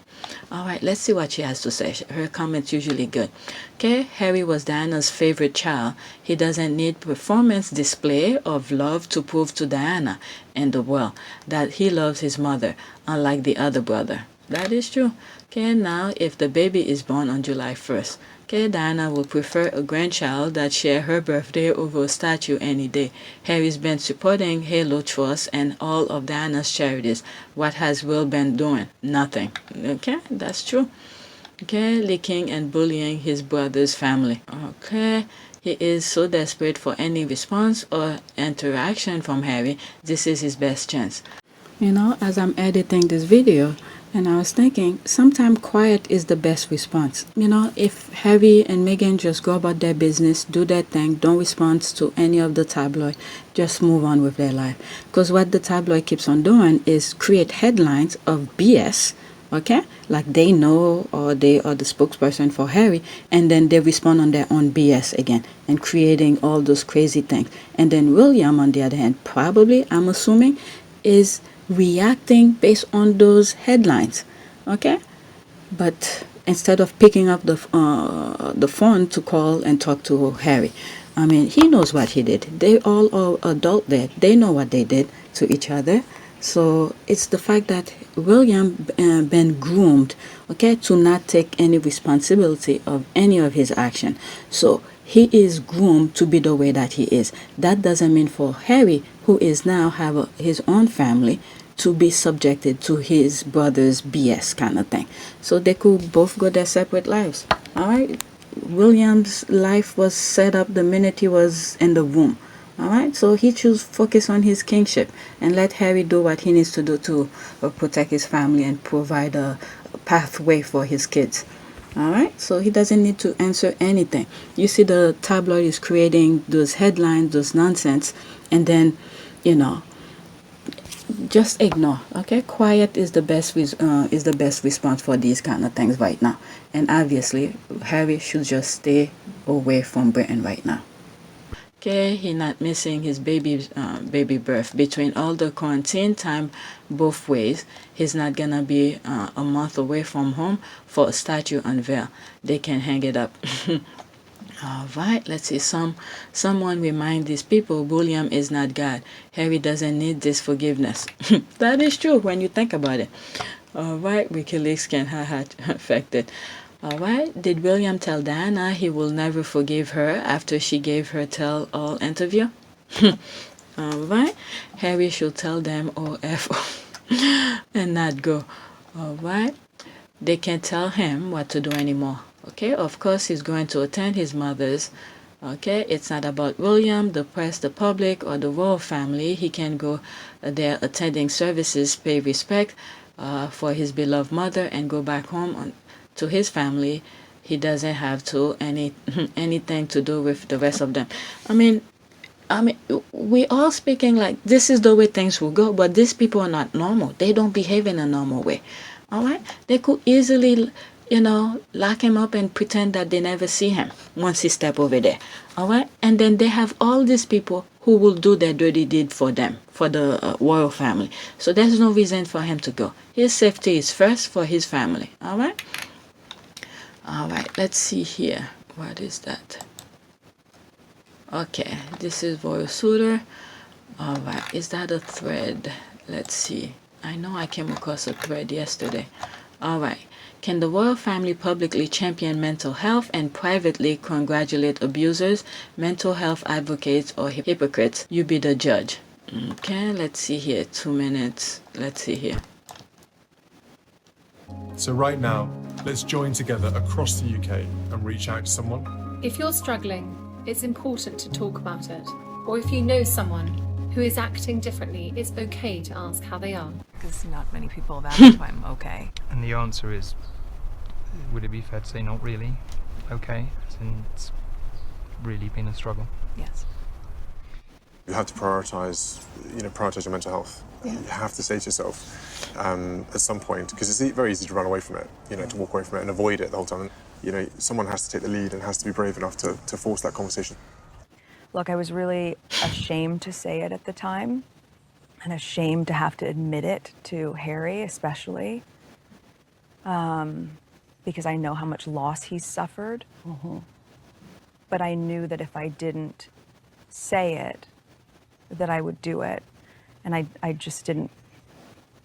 All right, let's see what she has to say. Her comments usually good. Okay, Harry was Diana's favorite child. He doesn't need performance display of love to prove to Diana and the world that he loves his mother, unlike the other brother. That is true. Okay, now if the baby is born on July 1st, okay, Diana will prefer a grandchild that share her birthday over a statue any day. Harry's been supporting Halo Trust and all of Diana's charities. What has Will been doing? Nothing. Okay, that's true. Okay, licking and bullying his brother's family. Okay, he is so desperate for any response or interaction from Harry. This is his best chance. You know, as I'm editing this video, and I was thinking, sometimes quiet is the best response. You know, if Harry and Meghan just go about their business, do their thing, don't respond to any of the tabloid, just move on with their life. Because what the tabloid keeps on doing is create headlines of BS, okay? Like they know, or they are the spokesperson for Harry, and then they respond on their own BS again, and creating all those crazy things. And then William, on the other hand, probably, I'm assuming, is reacting based on those headlines, okay? But instead of picking up the phone to call and talk to Harry, I mean, he knows what he did. They all are adult there. They know what they did to each other. So it's the fact that William been groomed, okay, to not take any responsibility of any of his action. So he is groomed to be the way that he is. That doesn't mean for Harry, who is now have his own family, to be subjected to his brother's BS kind of thing. So they could both go their separate lives. All right. William's life was set up the minute he was in the womb. All right. So he chose focus on his kingship and let Harry do what he needs to do to protect his family and provide a pathway for his kids. All right, so he doesn't need to answer anything. You see, the tabloid is creating those headlines, those nonsense, and then, you know, just ignore. Okay, quiet is the best response for these kind of things right now. And obviously, Harry should just stay away from Britain right now. Okay, he not missing his baby birth. Between all the quarantine time both ways, he's not gonna be a month away from home for a statue unveil. They can hang it up. All right, let's see. Someone remind these people William is not God. Harry doesn't need this forgiveness. That is true when you think about it. All right, WikiLeaks can affect it. All right, did William tell Diana he will never forgive her after she gave her tell-all interview? All right, Harry should tell them OF and not go. All right, they can't tell him what to do anymore. Okay, of course he's going to attend his mother's. Okay, it's not about William, the press, the public, or the royal family. He can go there attending services, pay respect for his beloved mother, and go back home to his family. He doesn't have to anything to do with the rest of them. I mean, we all speaking like this is the way things will go, but these people are not normal. They don't behave in a normal way. All right, they could easily, you know, lock him up and pretend that they never see him once he step over there. All right, and then they have all these people who will do their dirty deed for them, for the royal family. So there's no reason for him to go. His safety is first for his family. All right. All right, let's see here. What is that? Okay, this is Royal Suitor. All right, is that a thread? Let's see. I know I came across a thread yesterday. All right. Can the royal family publicly champion mental health and privately congratulate abusers, mental health advocates, or hypocrites? You be the judge. Okay, let's see here. 2 minutes. Let's see here. So right now, let's join together across the UK and reach out to someone. If you're struggling, it's important to talk about it. or if you know someone who is acting differently, it's okay to ask how they are. Because not many people have asked if I'm okay. And the answer is, would it be fair to say not really okay? As in, it's really been a struggle. Yes. You have to prioritise your mental health. Yeah. You have to say to yourself at some point, because it's very easy to run away from it, to walk away from it and avoid it the whole time. Someone has to take the lead and has to be brave enough to force that conversation. Look, I was really ashamed to say it at the time, and ashamed to have to admit it to Harry, especially, because I know how much loss he's suffered. Mm-hmm. But I knew that if I didn't say it, that I would do it, and I just didn't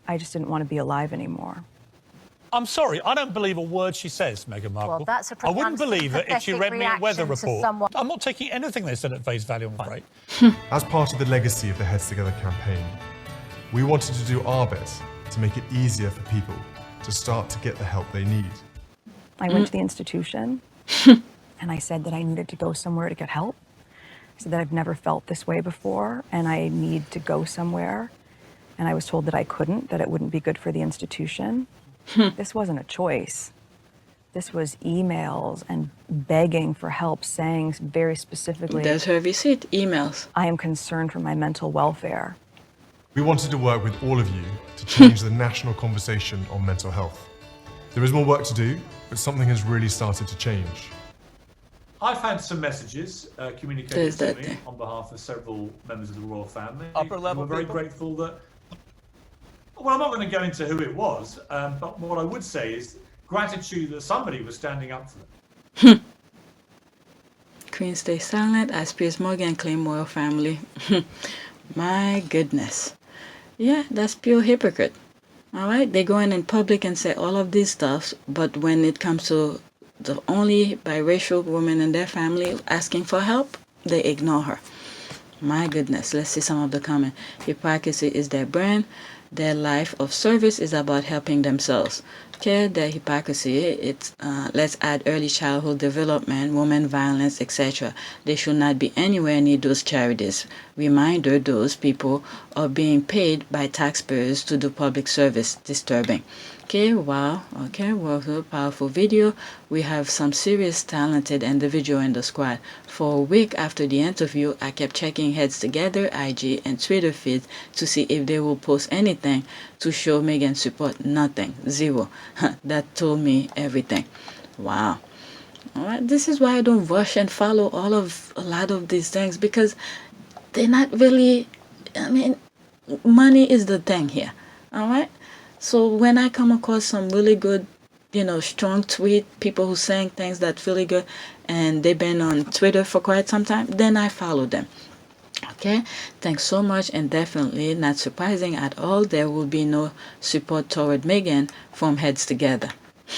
want to be alive anymore. I'm sorry, I don't believe a word she says, Meghan Markle. Well, that's a I wouldn't believe it if she read me a weather reaction to report. someone- I'm not taking anything they said at face value, I'm afraid. As part of the legacy of the Heads Together campaign, we wanted to do our bit to make it easier for people to start to get the help they need. I went to the institution, and I said that I needed to go somewhere to get help. I said that I've never felt this way before, and I need to go somewhere. And I was told that I couldn't, that it wouldn't be good for the institution. This wasn't a choice. This was emails and begging for help, saying very specifically, There's her receipt, emails. I am concerned for my mental welfare. We wanted to work with all of you to change the national conversation on mental health. There is more work to do, but something has really started to change. I've had some messages communicated There's to that me thing. on behalf of several members of the royal family. Upper level We're very people? grateful that... Well, I'm not going to go into who it was, but what I would say is gratitude that somebody was standing up for them. Queen stay silent as Piers Morgan claim royal family. My goodness. Yeah, that's pure hypocrite. All right, they go in public and say all of these stuff, but when it comes to the only biracial woman in their family asking for help, they ignore her. My goodness, let's see some of the comment. Hypocrisy is their brand. Their life of service is about helping themselves. Okay, their hypocrisy, it's let's add early childhood development, women violence, etc. They should not be anywhere near those charities. Reminder, those people are being paid by taxpayers to do public service. Disturbing. Okay, wow. Okay, well, a powerful video. We have some serious talented individual in the squad. For a week after the interview, I kept checking Heads Together, IG, and Twitter feeds to see if they will post anything to show Meghan support. Nothing. Zero. That told me everything. Wow. All right. This is why I don't rush and follow a lot of these things, because they're not really, money is the thing here. All right. So when I come across some really good, strong tweet, people who saying things that really good, and they've been on Twitter for quite some time, then I follow them. Okay, thanks so much, and definitely not surprising at all, there will be no support toward Meghan from Heads Together.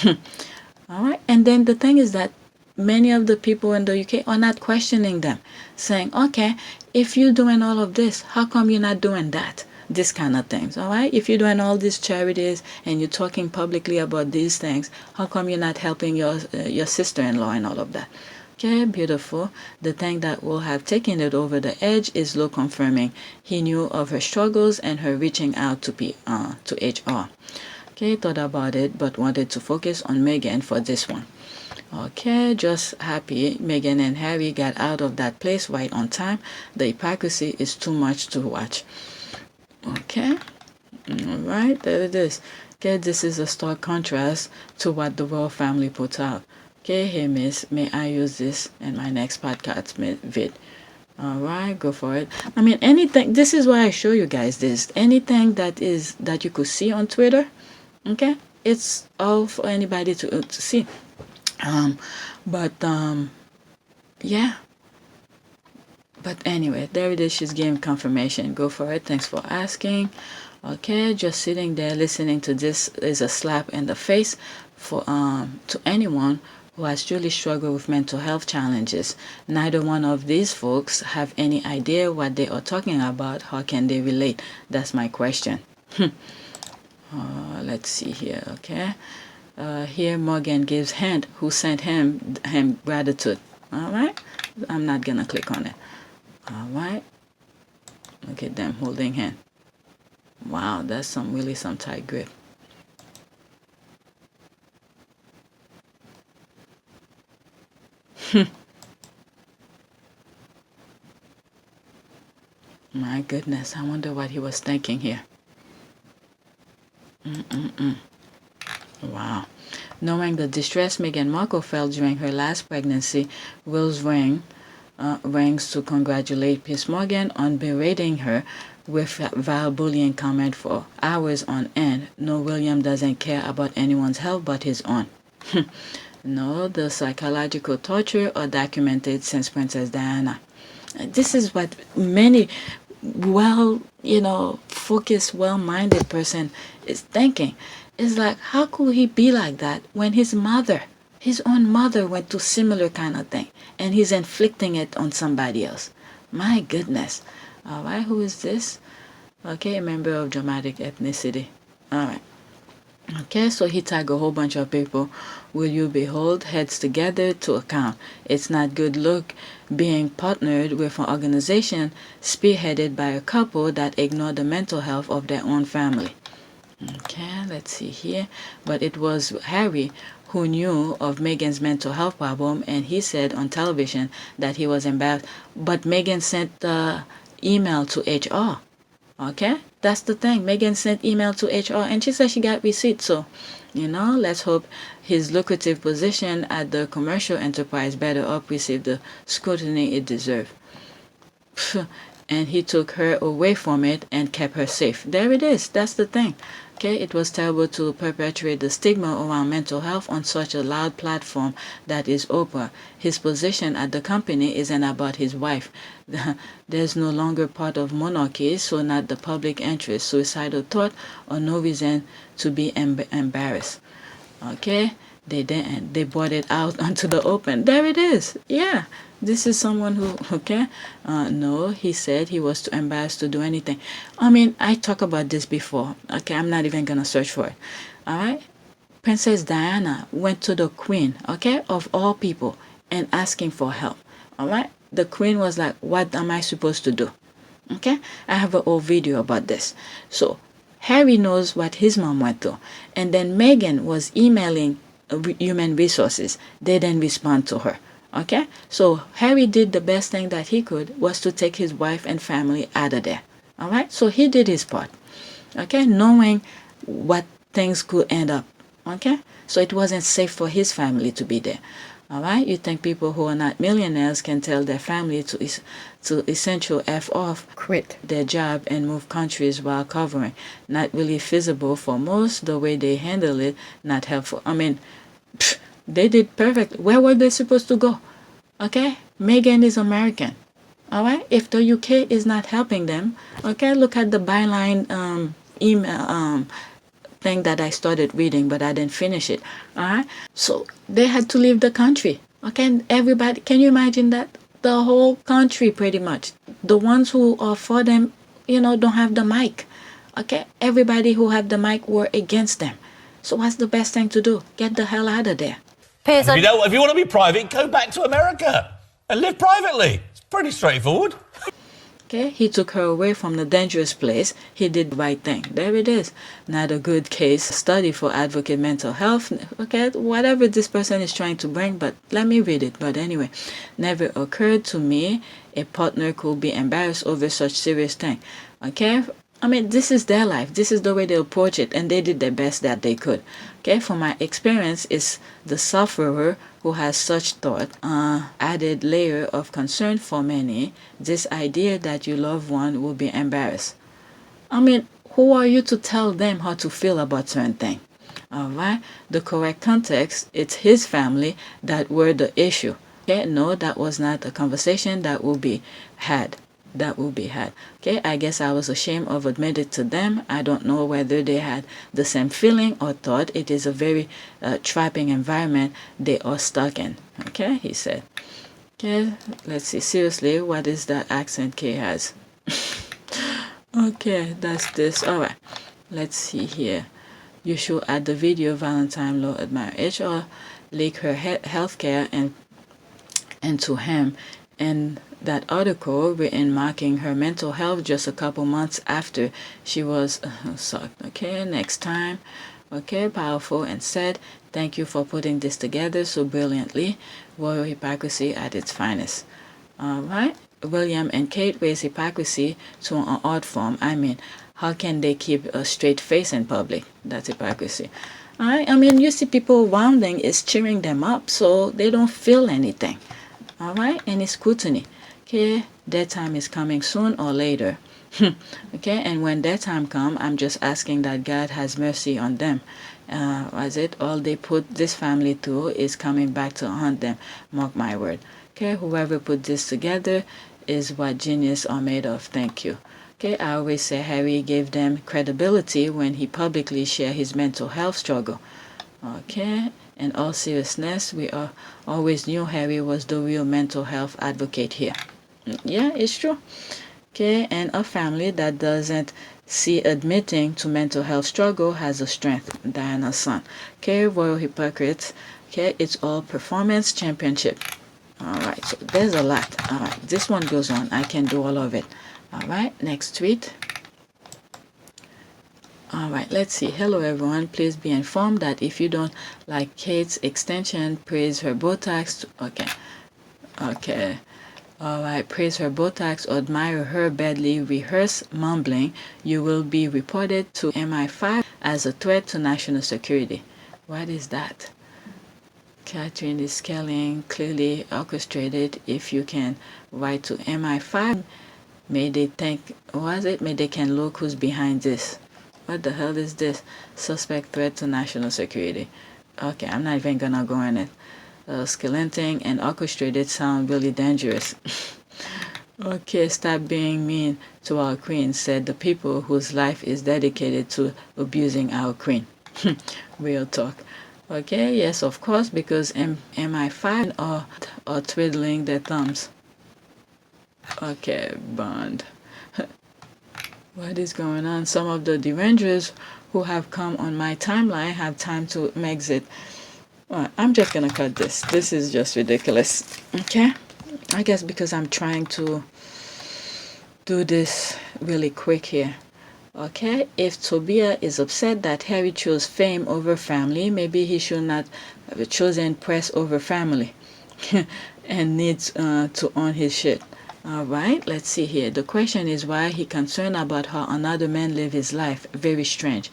All right, and then the thing is that many of the people in the UK are not questioning them, saying, okay, if you're doing all of this, how come you're not doing that? This kind of things, all right? If you're doing all these charities and you're talking publicly about these things, how come you're not helping your sister-in-law and all of that? Okay, beautiful. The thing that will have taken it over the edge is Lo confirming he knew of her struggles and her reaching out to HR. Okay, thought about it, but wanted to focus on Meghan for this one. Okay, just happy Meghan and Harry got out of that place right on time. The hypocrisy is too much to watch. Okay, all right, there it is. Okay, this is a stark contrast to what the royal family puts out. Okay, hey miss, may I use this in my next podcast vid? All right, go for it. Anything, this is why I show you guys this. Anything that you could see on Twitter, okay, it's all for anybody to see. Yeah. But anyway, there it is. She's giving confirmation. Go for it. Thanks for asking. Okay, just sitting there listening to this is a slap in the face for to anyone who has truly struggled with mental health challenges. Neither one of these folks have any idea what they are talking about. How can they relate? That's my question. Let's see here. Okay, here Morgan gives hint who sent him gratitude. All right, I'm not gonna click on it. All right. Look at them holding hand. Wow, that's some tight grip. My goodness, I wonder what he was thinking here. Wow. Knowing the distress Meghan Markle felt during her last pregnancy, Wills rings to congratulate Piers Morgan on berating her with vile bullying comment for hours on end. No, William doesn't care about anyone's health but his own. No, the psychological torture are documented since Princess Diana. This is what many focused, well-minded person is thinking. It's like, how could he be like that when his own mother went through similar kind of thing and he's inflicting it on somebody else? My goodness. All right, who is this? Okay, a member of dramatic ethnicity. All right. Okay, so he tagged a whole bunch of people. Will you behold heads together to account? It's not good look being partnered with an organization spearheaded by a couple that ignore the mental health of their own family. Okay, let's see here. But it was Harry who knew of Meghan's mental health problem, and he said on television that he was embarrassed. But Meghan sent the email to HR. Okay, that's the thing. Meghan sent email to HR, and she said she got receipts. So, let's hope his lucrative position at the commercial enterprise better up receive the scrutiny it deserved. And he took her away from it and kept her safe. There it is. That's the thing. Okay, it was terrible to perpetuate the stigma around mental health on such a loud platform that is Oprah. His position at the company isn't about his wife. There's no longer part of monarchy, so not the public interest. Suicidal thought or no reason to be embarrassed. Okay, they didn't. They brought it out onto the open. There it is. Yeah. This is someone who, no, he said he was too embarrassed to do anything. I mean, I talked about this before. Okay, I'm not even going to search for it. All right? Princess Diana went to the queen, okay, of all people, and asking for help. All right? The queen was like, what am I supposed to do? Okay? I have a whole video about this. So, Harry knows what his mom went through. And then Meghan was emailing human resources. They didn't respond to her. Okay, so Harry did the best thing that he could, was to take his wife and family out of there. All right, so he did his part. Okay, knowing what things could end up. Okay, so it wasn't safe for his family to be there. All right, you think people who are not millionaires can tell their family to essential F off, quit their job and move countries while covering? Not really feasible for most. The way they handle it, not helpful. I mean, they did perfect. Where were they supposed to go? Okay, Meghan is American. All right, if the UK is not helping them, okay, look at the byline email thing that I started reading, but I didn't finish it. All right, so they had to leave the country. Okay, and everybody, can you imagine that? The whole country, pretty much. The ones who are for them, don't have the mic. Okay, everybody who have the mic were against them. So what's the best thing to do? Get the hell out of there. If you want to be private, go back to America and live privately. It's pretty straightforward. Okay, he took her away from the dangerous place. He did the right thing. There it is. Not a good case study for advocate mental health. Okay, whatever this person is trying to bring, but let me read it. But anyway, never occurred to me a partner could be embarrassed over such serious thing. Okay, I mean, this is their life. This is the way they approach it, and they did the best that they could. Okay, from my experience, is the sufferer who has such thought, added layer of concern for many, this idea that your loved one will be embarrassed. I mean, who are you to tell them how to feel about certain thing? All right, the correct context, it's his family that were the issue. Okay, no, that was not a conversation that will be had. Okay, I guess I was ashamed of admitting to them. I don't know whether they had the same feeling or thought it is a very trapping environment they are stuck in. Okay, he said. Okay, let's see. Seriously, what is that accent Kay has? Okay, that's this. All right, let's see here. You should add the video. Valentine Law admire HR, leak her healthcare and to him. And that article written marking her mental health just a couple months after she was sucked. Okay, next time. Okay, powerful, and said, "Thank you for putting this together so brilliantly. Royal hypocrisy at its finest." All right. William and Kate raise hypocrisy to an art form. I mean, how can they keep a straight face in public? That's hypocrisy. All right. I mean, you see people rounding is cheering them up so they don't feel anything. All right. Any scrutiny. Okay. Their time is coming soon or later. Okay. And when their time comes, I'm just asking that God has mercy on them. Was it all they put this family through is coming back to haunt them. Mark my word. Okay, whoever put this together is what genius are made of. Thank you. Okay, I always say Harry gave them credibility when he publicly shared his mental health struggle. Okay, in all seriousness, we always knew Harry was the real mental health advocate here. Yeah, it's true. Okay, and a family that doesn't see admitting to mental health struggle has a strength. Diana's son. Okay, royal hypocrites. Okay, it's all performance championship. Alright, so there's a lot. Alright, this one goes on. I can do all of it. Alright, next tweet. Alright, let's see. Hello everyone. Please be informed that if you don't like Kate's extension, praise her Botox. Okay. Alright, praise her Botox or admire her badly rehearsed mumbling, you will be reported to MI5 as a threat to national security. What is that? Catherine is scaling clearly orchestrated. If you can write to MI5, may they think, was it? May they can look who's behind this. What the hell is this? Suspect threat to national security. Okay, I'm not even gonna go in it. Scalenting and orchestrated sound really dangerous. Okay, stop being mean to our queen, said the people whose life is dedicated to abusing our queen. Real talk. Okay, yes, of course, because MI5 are twiddling their thumbs. Okay, Bond. What is going on? Some of the derangers who have come on my timeline have time to exit. I'm just gonna cut this. This is just ridiculous. Okay? I guess because I'm trying to do this really quick here. Okay, if Tobias is upset that Harry chose fame over family, maybe he should not have chosen press over family and needs to own his shit. Alright, let's see here. The question is why he concerned about how another man live his life. Very strange.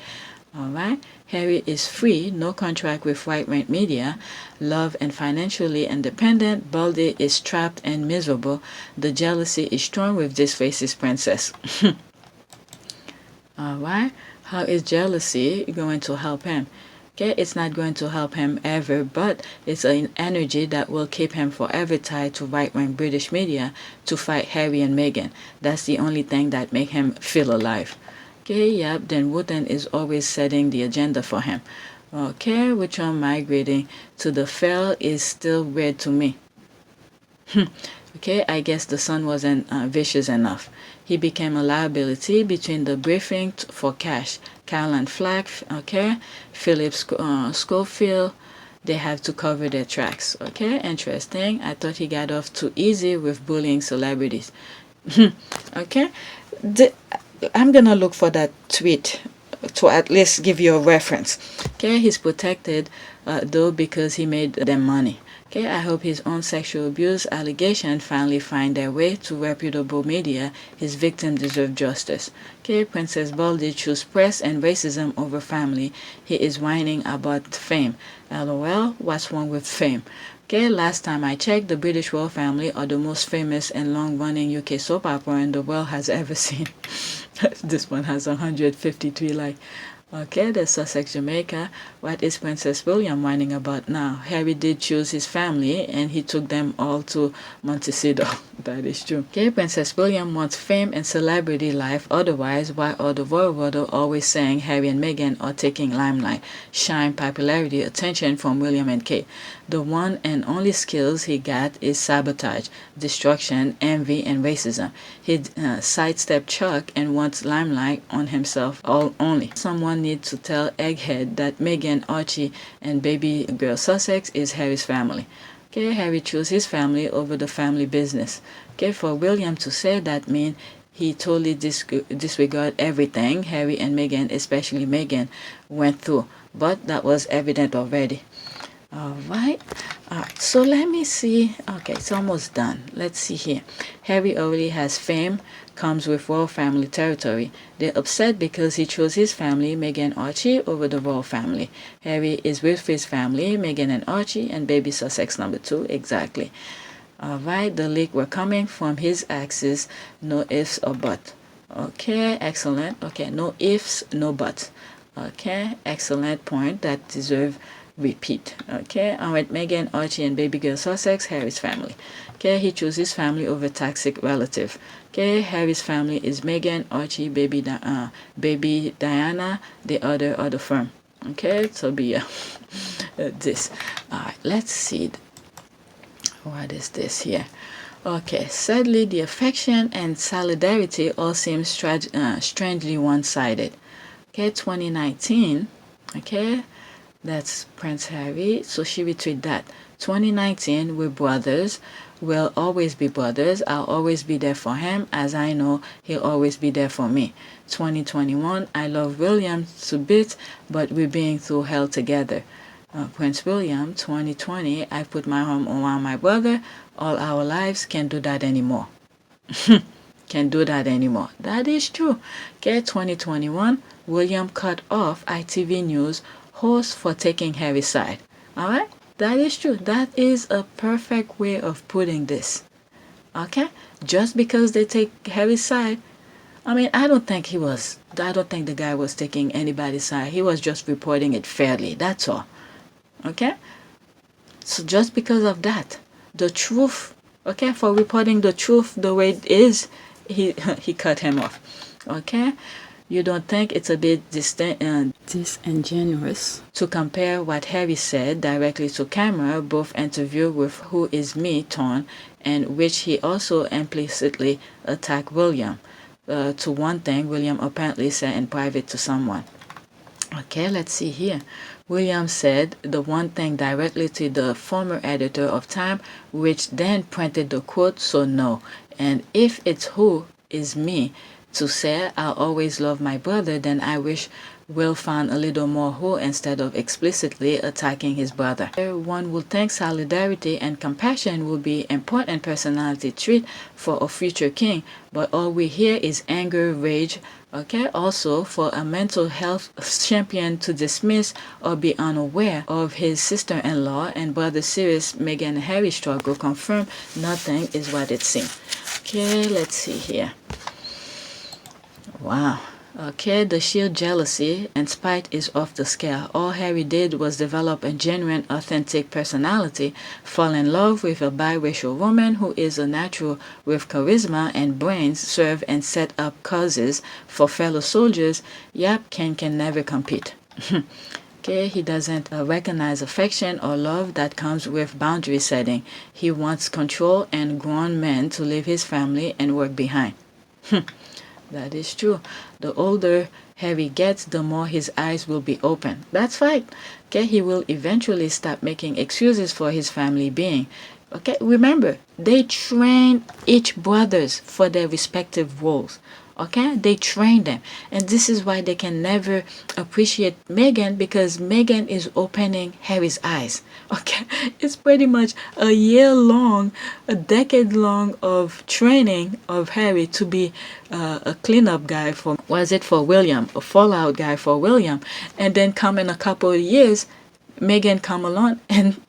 Alright, Harry is free, no contract with right-wing media, love and financially independent. Baldy is trapped and miserable. The jealousy is strong with this racist princess. Alright, how is jealousy going to help him? Okay, it's not going to help him ever, but it's an energy that will keep him forever tied to right-wing British media to fight Harry and Meghan. That's the only thing that make him feel alive. Okay, yep, Dan Wootton is always setting the agenda for him. Okay, which one migrating to the fell is still weird to me. Okay, I guess the son wasn't vicious enough. He became a liability between the briefing for cash. Caroline Flack, okay, Philip Schofield, they have to cover their tracks. Okay, interesting. I thought he got off too easy with bullying celebrities. Okay, I'm gonna look for that tweet to at least give you a reference. Okay, he's protected though because he made them money. Okay, I hope his own sexual abuse allegations finally find their way to reputable media. His victim deserves justice. Okay, Princess Baldy chose press and racism over family. He is whining about fame. LOL, what's wrong with fame? Okay, last time I checked, the British royal family are the most famous and long-running UK soap opera in the world has ever seen. This one has 153 likes. Okay, the Sussex, Jamaica. What is Princess William whining about now? Harry did choose his family and he took them all to Montecito. That is true. Okay, Princess William wants fame and celebrity life. Otherwise, why are the royal world always saying Harry and Meghan are taking limelight, shine, popularity, attention from William and Kate? The one and only skills he got is sabotage, destruction, envy, and racism. He sidestepped Chuck and wants limelight on himself only. Someone needs to tell Egghead that Meghan, Archie, and baby girl Sussex is Harry's family. Okay, Harry chose his family over the family business. Okay, for William to say that mean he totally disregard everything Harry and Meghan, especially Meghan, went through. But that was evident already. Alright, so let me see. Okay, it's almost done. Let's see here. Harry already has fame, comes with royal family territory. They're upset because he chose his family, Meghan Archie, over the royal family. Harry is with his family, Meghan and Archie, and baby Sussex number 2, exactly. Alright, the leak were coming from his axis, no ifs or buts. Okay, excellent. Okay, no ifs, no buts. Okay, excellent point that deserve repeat. Okay, alright, Meghan, Archie, and baby girl Sussex, Harry's family. Okay, he chose his family over toxic relative. Okay, Harry's family is Meghan, Archie, baby Diana, the other firm. Okay, so be this. Alright, let's see. What is this here? Okay, sadly, the affection and solidarity all seem strangely one-sided. Okay, 2019. Okay, that's Prince Harry. So she retweeted that. 2019, we're brothers. We'll always be brothers. I'll always be there for him, as I know he'll always be there for me. 2021, I love William to bits, but we're being through hell together. Prince William, 2020, I put my arm around my brother. All our lives can't do that anymore. Can't do that anymore. That is true. Okay, 2021, William cut off ITV News host for taking Harry's side. Alright? That is true. That is a perfect way of putting this. Okay? Just because they take Harry's side, I mean, I don't think the guy was taking anybody's side. He was just reporting it fairly. That's all. Okay? So just because of that, the truth, okay, for reporting the truth the way it is, he cut him off. Okay? You don't think it's a bit disingenuous to compare what Harry said directly to camera, both interview with Who Is Me tone, and which he also implicitly attacked William, to one thing William apparently said in private to someone. Okay, let's see here. William said the one thing directly to the former editor of Time, which then printed the quote, so no. And if it's Who Is Me to say I'll always love my brother, then I wish Will found a little more who instead of explicitly attacking his brother. One would think solidarity and compassion will be important personality trait for a future king, but all we hear is anger, rage. Okay, also for a mental health champion to dismiss or be unaware of his sister-in-law and brother's serious Meghan and Harry struggle confirm nothing is what it seems. Okay, let's see here. Wow. Okay, the sheer jealousy and spite is off the scale. All Harry did was develop a genuine, authentic personality, fall in love with a biracial woman who is a natural with charisma and brains, serve and set up causes for fellow soldiers. Yep, Ken can never compete. Okay, he doesn't recognize affection or love that comes with boundary setting. He wants control and grown men to leave his family and work behind. That is true. The older Harry gets, the more his eyes will be open. That's right. Okay, he will eventually stop making excuses for his family being. Okay, remember, they train each brothers for their respective roles. Okay, they train them. And this is why they can never appreciate Meghan, because Meghan is opening Harry's eyes. Okay, it's pretty much a year long, a decade long of training of Harry to be a cleanup guy for William, a fallout guy for William, and then come in a couple of years, Meghan come along and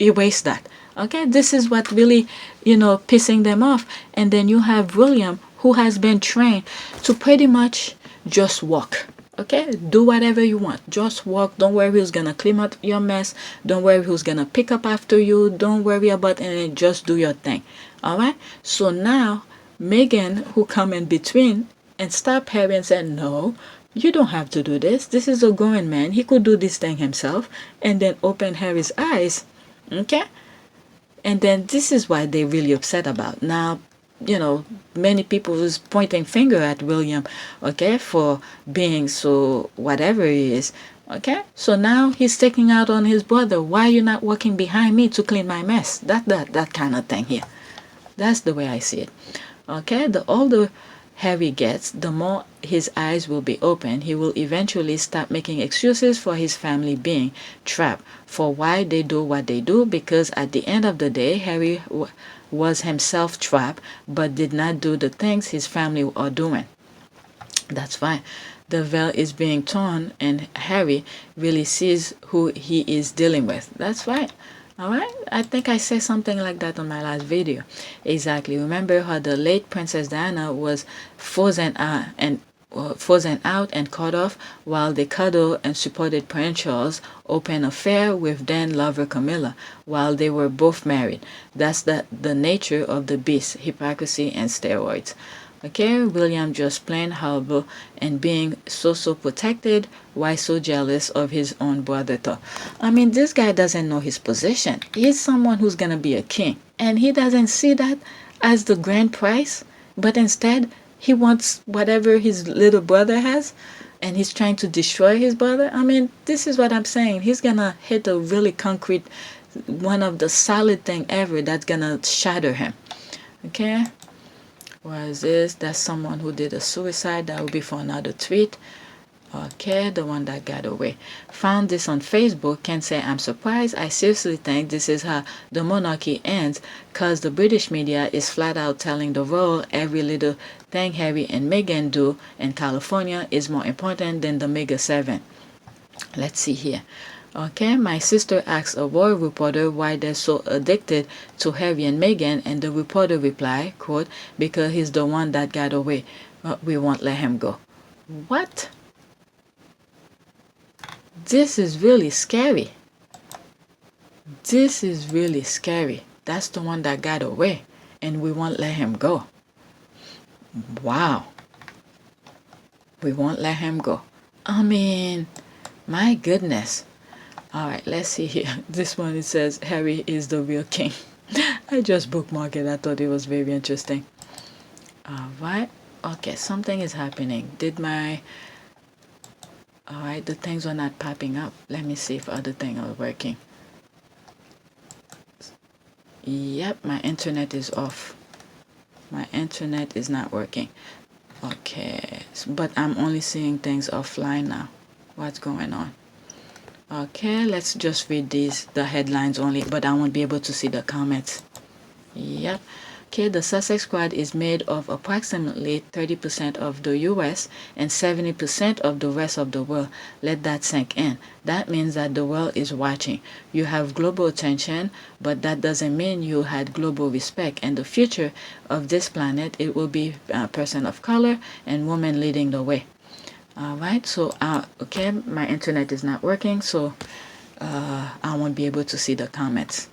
erase that. Okay, this is what really, pissing them off. And then you have William, who has been trained to pretty much just walk. Okay, do whatever you want. Just walk. Don't worry who's gonna clean up your mess. Don't worry who's gonna pick up after you. Don't worry about anything. Just do your thing. All right. So now Meghan, who come in between and stop Harry and say, no, you don't have to do this. This is a grown man. He could do this thing himself, and then open Harry's eyes. Okay. And then this is what they're really upset about. Now, many people is pointing finger at William, okay, for being so whatever he is. Okay, so now he's taking out on his brother. Why are you not working behind me to clean my mess? That kind of thing here. That's the way I see it. Okay, the older Harry gets, the more his eyes will be open. He will eventually stop making excuses for his family being trapped for why they do what they do, because at the end of the day, Harry was himself trapped but did not do the things his family are doing. That's fine. The veil is being torn and Harry really sees who he is dealing with. That's right. Alright, I think I said something like that on my last video. Exactly. Remember how the late Princess Diana was frozen out and cut off while they cuddled and supported Prince Charles' open affair with then lover Camilla while they were both married. That's the nature of the beast, hypocrisy and steroids. Okay, William just plain horrible and being so protected. Why so jealous of his own brother though? I mean, this guy doesn't know his position. He's someone who's gonna be a king, and he doesn't see that as the grand prize, but instead he wants whatever his little brother has, and he's trying to destroy his brother. I mean, this is what I'm saying. He's gonna hit a really concrete, one of the solid thing ever that's gonna shatter him. Okay. What is this? That's someone who did a suicide. That will be for another tweet. Okay, the one that got away. Found this on Facebook. Can say I'm surprised. I seriously think this is how the monarchy ends, cause the British media is flat out telling the world every little thing Harry and Meghan do in California is more important than the Mega 7. Let's see here. Okay, my sister asked a war reporter why they're so addicted to Harry and Meghan, and the reporter replied, quote, because he's the one that got away. We won't let him go. What? This is really scary. This is really scary. That's the one that got away, and we won't let him go. Wow. We won't let him go. I mean, my goodness. All right, let's see here. This one, it says Harry is the real king. I just bookmarked it. I thought it was very interesting. All right. Okay, something is happening. All right, the things are not popping up. Let me see if other things are working. Yep, my internet is off. My internet is not working. Okay, but I'm only seeing things offline now. What's going on? Okay, let's just read the headlines only, but I won't be able to see the comments. Yep. Okay, the Sussex squad is made of approximately 30% of the US and 70% of the rest of the world. Let that sink in. That means that the world is watching. You have global attention, but that doesn't mean you had global respect. And the future of this planet, it will be a person of color and women leading the way. All right, so okay, my internet is not working, so I won't be able to see the comments.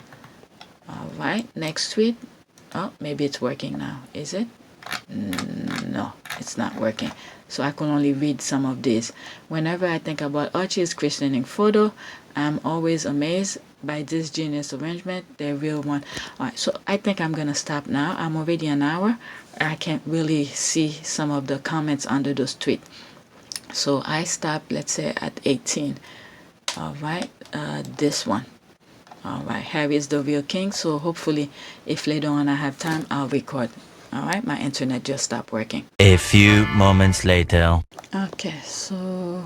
All right, next tweet. Oh, maybe it's working now. Is it? No, it's not working. So I can only read some of these. Whenever I think about Archie's christening photo, I'm always amazed by this genius arrangement. The real one. All right, so I think I'm gonna stop now. I'm already an hour. I can't really see some of the comments under those tweets. So I stop, let's say, at 18. All right, this one. All right, Harry is the real king. So hopefully, if later on I have time, I'll record. All right, my internet just stopped working. A few moments later. Okay, so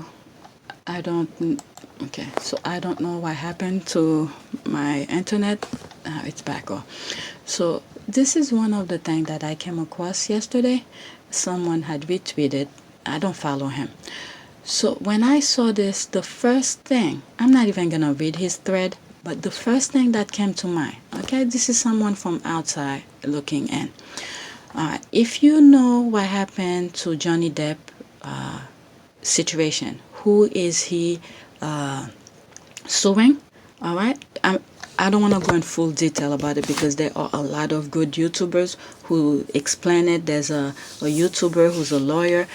I don't know what happened to my internet. It's back on. So this is one of the things that I came across yesterday. Someone had retweeted. I don't follow him. So when I saw this, the first thing, I'm not even gonna read his thread, but the first thing that came to mind, okay, this is someone from outside looking in. If you know what happened to Johnny Depp situation, who is he suing? All right, I don't want to go in full detail about it because there are a lot of good YouTubers who explain it. There's a YouTuber who's a lawyer.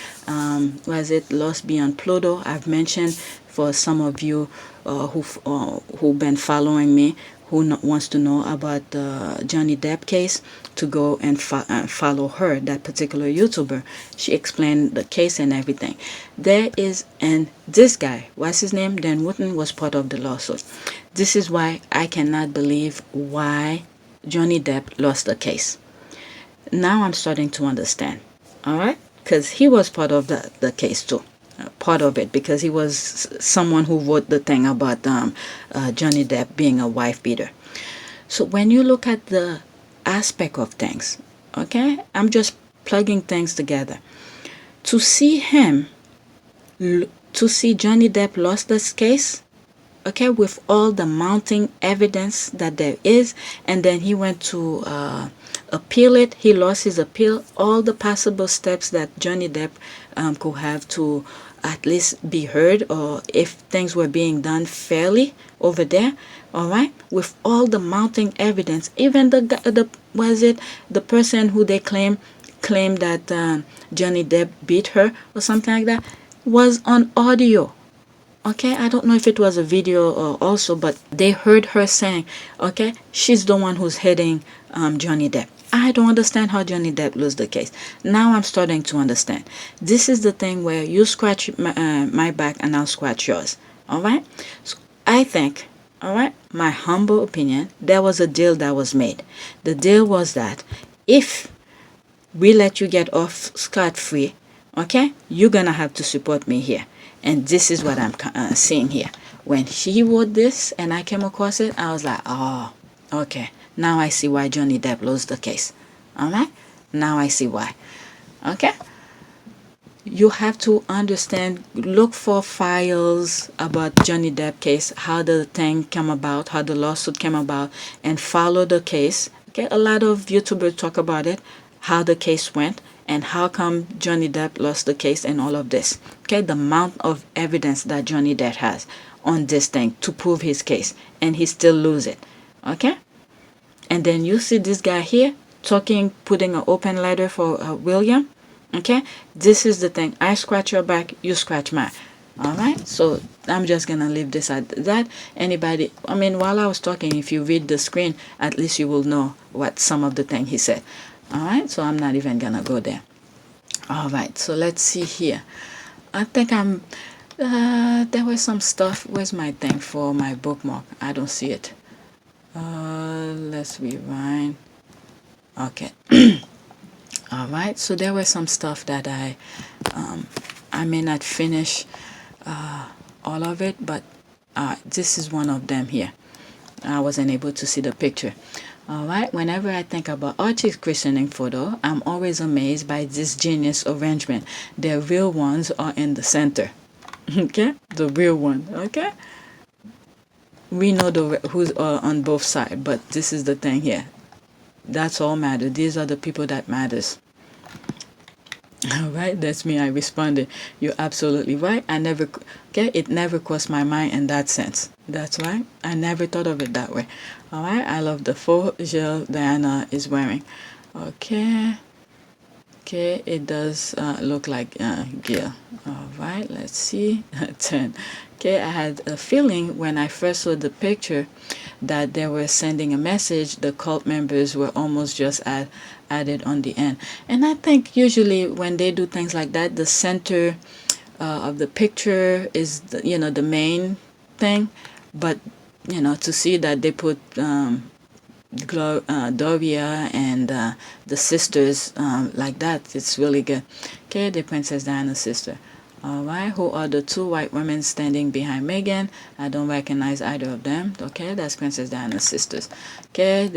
Was it Lost Beyond Pluto? I've mentioned for some of you who've been following me, who wants to know about the Johnny Depp case to go and follow her, that particular YouTuber. She explained the case and everything. And this guy, what's his name? Dan Wootton was part of the lawsuit. This is why I cannot believe why Johnny Depp lost the case. Now I'm starting to understand, all right? Because he was part of the case too. Part of it, because he was someone who wrote the thing about Johnny Depp being a wife beater. So when you look at the aspect of things, okay, I'm just plugging things together. To see Johnny Depp lost this case, okay, with all the mounting evidence that there is, and then he went to appeal it. He lost his appeal. All the possible steps that Johnny Depp could have to at least be heard, or if things were being done fairly over there, all right, with all the mounting evidence. Even the person who they claim that Johnny Depp beat her or something like that was on audio. Okay, I don't know if it was a video or also, but they heard her saying, okay, she's the one who's hitting Johnny Depp. I don't understand how Johnny Depp lost the case. Now I'm starting to understand. This is the thing where you scratch my back and I'll scratch yours. All right? So I think, all right, my humble opinion, there was a deal that was made. The deal was that if we let you get off scot-free, okay, you're going to have to support me here. And this is what I'm seeing here. When she wrote this and I came across it, I was like, oh, okay. Now I see why Johnny Depp lost the case. All right? Now I see why. Okay? You have to understand, look for files about Johnny Depp case, how the thing came about, how the lawsuit came about, and follow the case. Okay? A lot of YouTubers talk about it, how the case went, and how come Johnny Depp lost the case and all of this. Okay? The amount of evidence that Johnny Depp has on this thing to prove his case, and he still lose it. Okay? And then you see this guy here talking, putting an open letter for William. Okay? This is the thing. I scratch your back, you scratch mine. All right? So I'm just going to leave this at that. Anybody, I mean, while I was talking, if you read the screen, at least you will know what some of the thing he said. All right? So I'm not even going to go there. All right. So let's see here. I think there was some stuff. Where's my thing for my bookmark? I don't see it. Let's rewind. Okay. All right. So there was some stuff that I may not finish all of it, but this is one of them here. I wasn't able to see the picture. All right. Whenever I think about Archie's christening photo, I'm always amazed by this genius arrangement. The real ones are in the center. Okay, the real one. Okay. We know who's on both sides, but this is the thing here. That's all matters. These are the people that matters. All right, that's me. I responded. You're absolutely right. It never crossed my mind in that sense. That's right. I never thought of it that way. All right, I love the faux gel Diana is wearing. Okay, it does look like Gil. All right, let's see. 10. Okay, I had a feeling when I first saw the picture that they were sending a message. The cult members were almost just added on the end. And I think usually when they do things like that, the center of the picture is the main thing. But to see that they put Doria and the sisters like that, it's really good. Okay, the Princess Diana's sister. All right, who are the two white women standing behind Meghan? I don't recognize either of them. Okay, that's Princess Diana's sisters. Okay,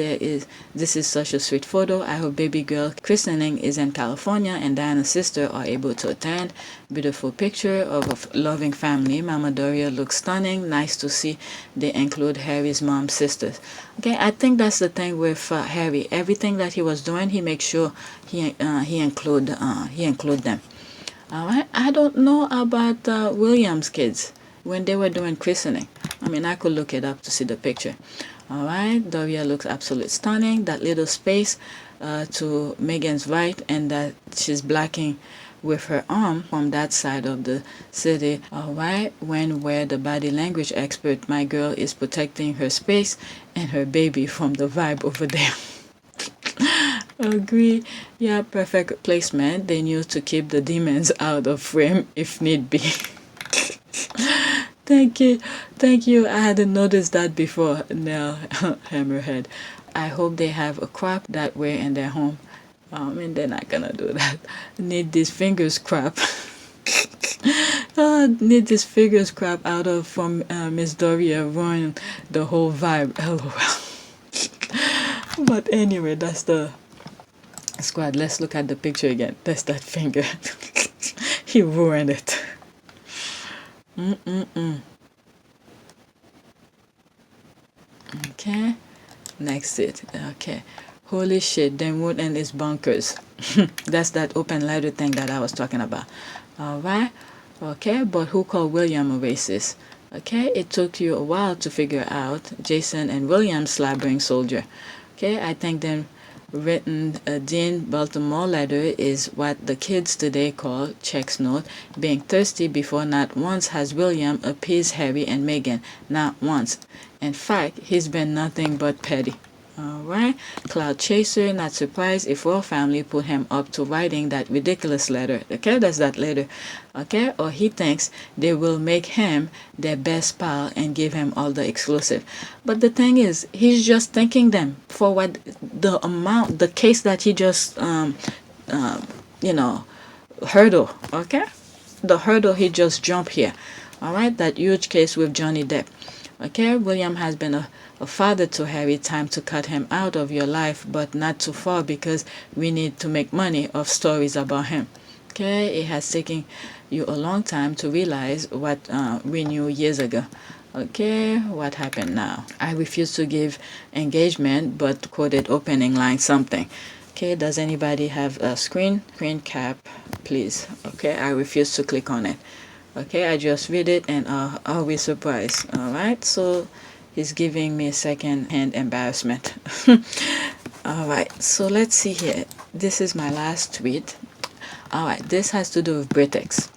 this is such a sweet photo. I hope baby girl christening is in California and Diana's sister are able to attend. Beautiful picture of a loving family. Mama Doria looks stunning. Nice to see they include Harry's mom's sisters. Okay, I think that's the thing with Harry. Everything that he was doing, he makes sure he include them. All right. I don't know about William's kids when they were doing christening. I mean, I could look it up to see the picture. All right. Doria looks absolutely stunning. That little space to Meghan's right, and that she's blocking with her arm from that side of the city. Alright, where the body language expert, my girl, is protecting her space and her baby from the vibe over there. Agree. Yeah, perfect placement. They knew to keep the demons out of frame if need be. Thank you. Thank you. I hadn't noticed that before. No, Hammerhead. I hope they have a crop that way in their home. And they're not gonna do that. Need these fingers crop. Need these fingers crop out of from Miss Doria ruin the whole vibe. LOL. But anyway, that's the squad. Let's look at the picture again. That's that finger. He ruined it. Okay. Next it. Okay. Holy shit, Dan Wootton is bonkers. That's that open letter thing that I was talking about. Alright. Okay, but who called William a racist? Okay, it took you a while to figure out Jason and William slabbering soldier. Okay, I think them written Dean Baltimore letter is what the kids today call checks note, being thirsty before not once has William appeased Harry and Meghan. Not once. In fact, he's been nothing but petty. Alright, Cloud Chaser, not surprised if royal family put him up to writing that ridiculous letter. Okay, that's that letter. Okay, or he thinks they will make him their best pal and give him all the exclusive. But the thing is, he's just thanking them for what the case that he just, hurdle. Okay, the hurdle he just jumped here. Alright, that huge case with Johnny Depp. Okay, William has been a father to Harry. Time to cut him out of your life, but not too far because we need to make money of stories about him. Okay, it has taken you a long time to realize what we knew years ago. Okay, what happened now? I refuse to give engagement, but quoted opening line something. Okay, does anybody have a screen cap, please? Okay, I refuse to click on it. Okay, I just read it and I'll be surprised. Alright, so he's giving me a second-hand embarrassment. Alright, so let's see here. This is my last tweet. Alright, this has to do with Britex.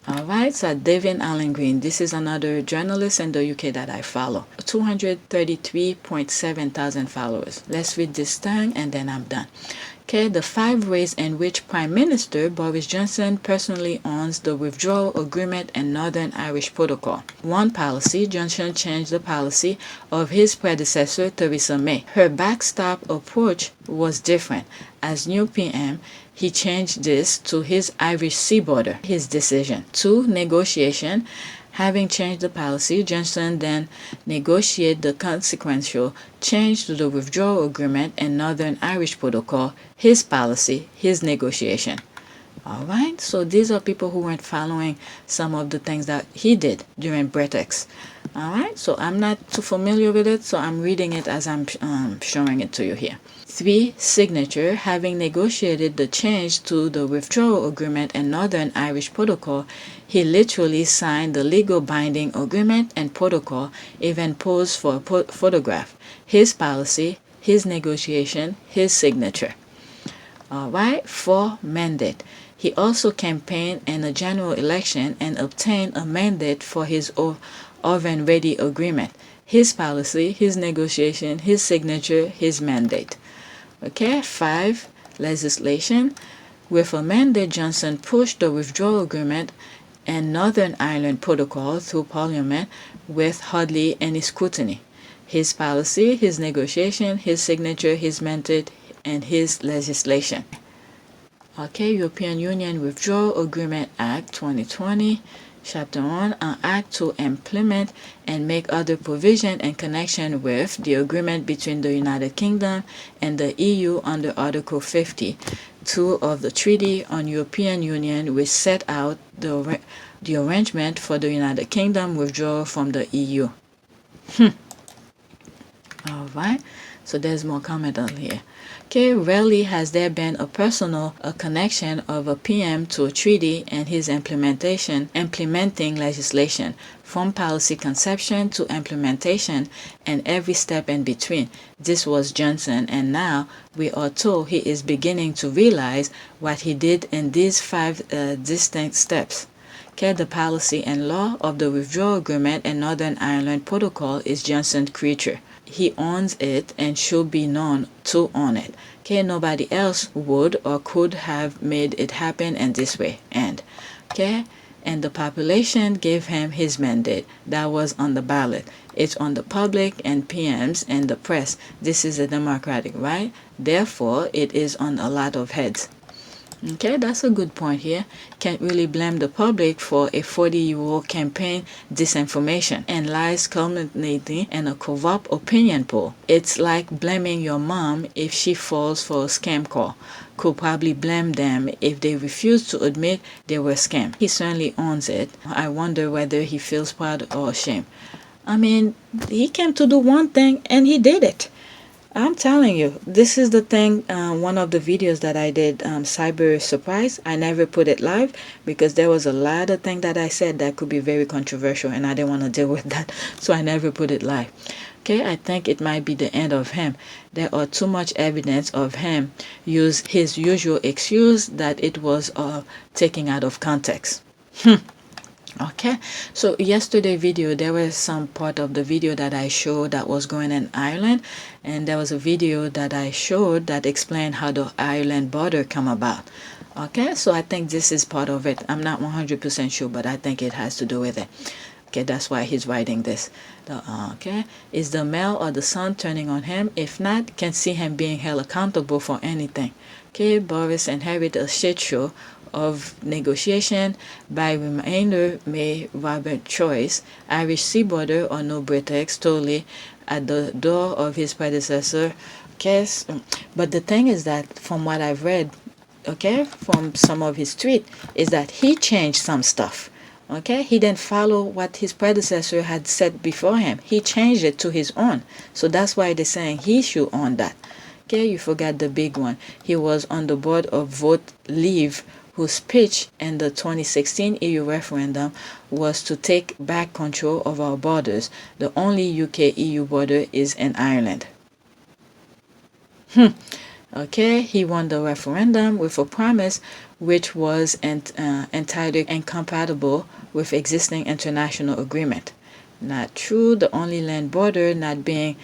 Alright, so David Allen Green. This is another journalist in the UK that I follow. 233.7 thousand followers. Let's read this thing and then I'm done. Okay, the 5 ways in which Prime Minister Boris Johnson personally owns the withdrawal agreement and Northern Irish Protocol. 1 policy, Johnson changed the policy of his predecessor Theresa May. Her backstop approach was different. As new PM, he changed this to his Irish sea border, his decision. 2, negotiation. Having changed the policy, Johnson then negotiated the consequential change to the withdrawal agreement and Northern Irish Protocol, his policy, his negotiation. Alright, so these are people who weren't following some of the things that he did during Britex. Alright, so I'm not too familiar with it, so I'm reading it as I'm showing it to you here. 3, signature. Having negotiated the change to the withdrawal agreement and Northern Irish Protocol, he literally signed the legal binding agreement and protocol, even posed for a photograph. His policy, his negotiation, his signature. Alright, 4, mandate. He also campaigned in a general election and obtained a mandate for his oven ready agreement. His policy, his negotiation, his signature, his mandate. Okay, 5, legislation. With a mandate, Johnson pushed the withdrawal agreement and Northern Ireland Protocol through Parliament with hardly any scrutiny. His policy, his negotiation, his signature, his mandate, and his legislation. Okay, European Union Withdrawal Agreement Act 2020. Chapter 1, an act to implement and make other provision in connection with the agreement between the United Kingdom and the EU under Article 52 of the Treaty on European Union, which set out the arrangement for the United Kingdom withdrawal from the EU. Alright, So there's more comment on here. Okay, rarely has there been a personal connection of a PM to a treaty and his implementing legislation, from policy conception to implementation and every step in between. This was Johnson, and now we are told he is beginning to realize what he did in these 5 distinct steps. Okay, the policy and law of the withdrawal agreement and Northern Ireland Protocol is Johnson's creature. He owns it and should be known to own it. Okay, nobody else would or could have made it happen in this way. And the population gave him his mandate. That was on the ballot. It's on the public and PMs and the press. This is a democratic right. Therefore, it is on a lot of heads. Okay, that's a good point here. Can't really blame the public for a 40-year-old campaign disinformation and lies culminating in a corrupt opinion poll. It's like blaming your mom if she falls for a scam call. Could probably blame them if they refuse to admit they were scammed. He certainly owns it. I wonder whether he feels proud or ashamed. I mean, he came to do one thing and he did it. I'm telling you, this is the thing, one of the videos that I did, Cyber Surprise. I never put it live because there was a lot of things that I said that could be very controversial and I didn't want to deal with that. So I never put it live. Okay, I think it might be the end of him. There are too much evidence of him use his usual excuse that it was taken out of context. Okay, so yesterday video, there was some part of the video that I showed that was going in Ireland, and there was a video that I showed that explained how the Ireland border come about. Okay, so I think this is part of it. I'm not 100% sure, but I think it has to do with it. Okay, that's why he's writing this. Okay, is the male or the son turning on him? If not, can see him being held accountable for anything. Okay, Boris inherited a shit show of negotiation by remainder May Robert choice, Irish sea border or no Britex, totally at the door of his predecessor. Okay, but the thing is that from what I've read, okay, from some of his tweets, is that he changed some stuff. Okay, he didn't follow what his predecessor had said before him. He changed it to his own. So that's why they're saying he should own that. Okay, you forgot the big one. He was on the board of Vote Leave, whose speech in the 2016 EU referendum was to take back control of our borders. The only UK-EU border is in Ireland. Okay, he won the referendum with a promise which was entirely incompatible with existing international agreement. Not true. The only land border not being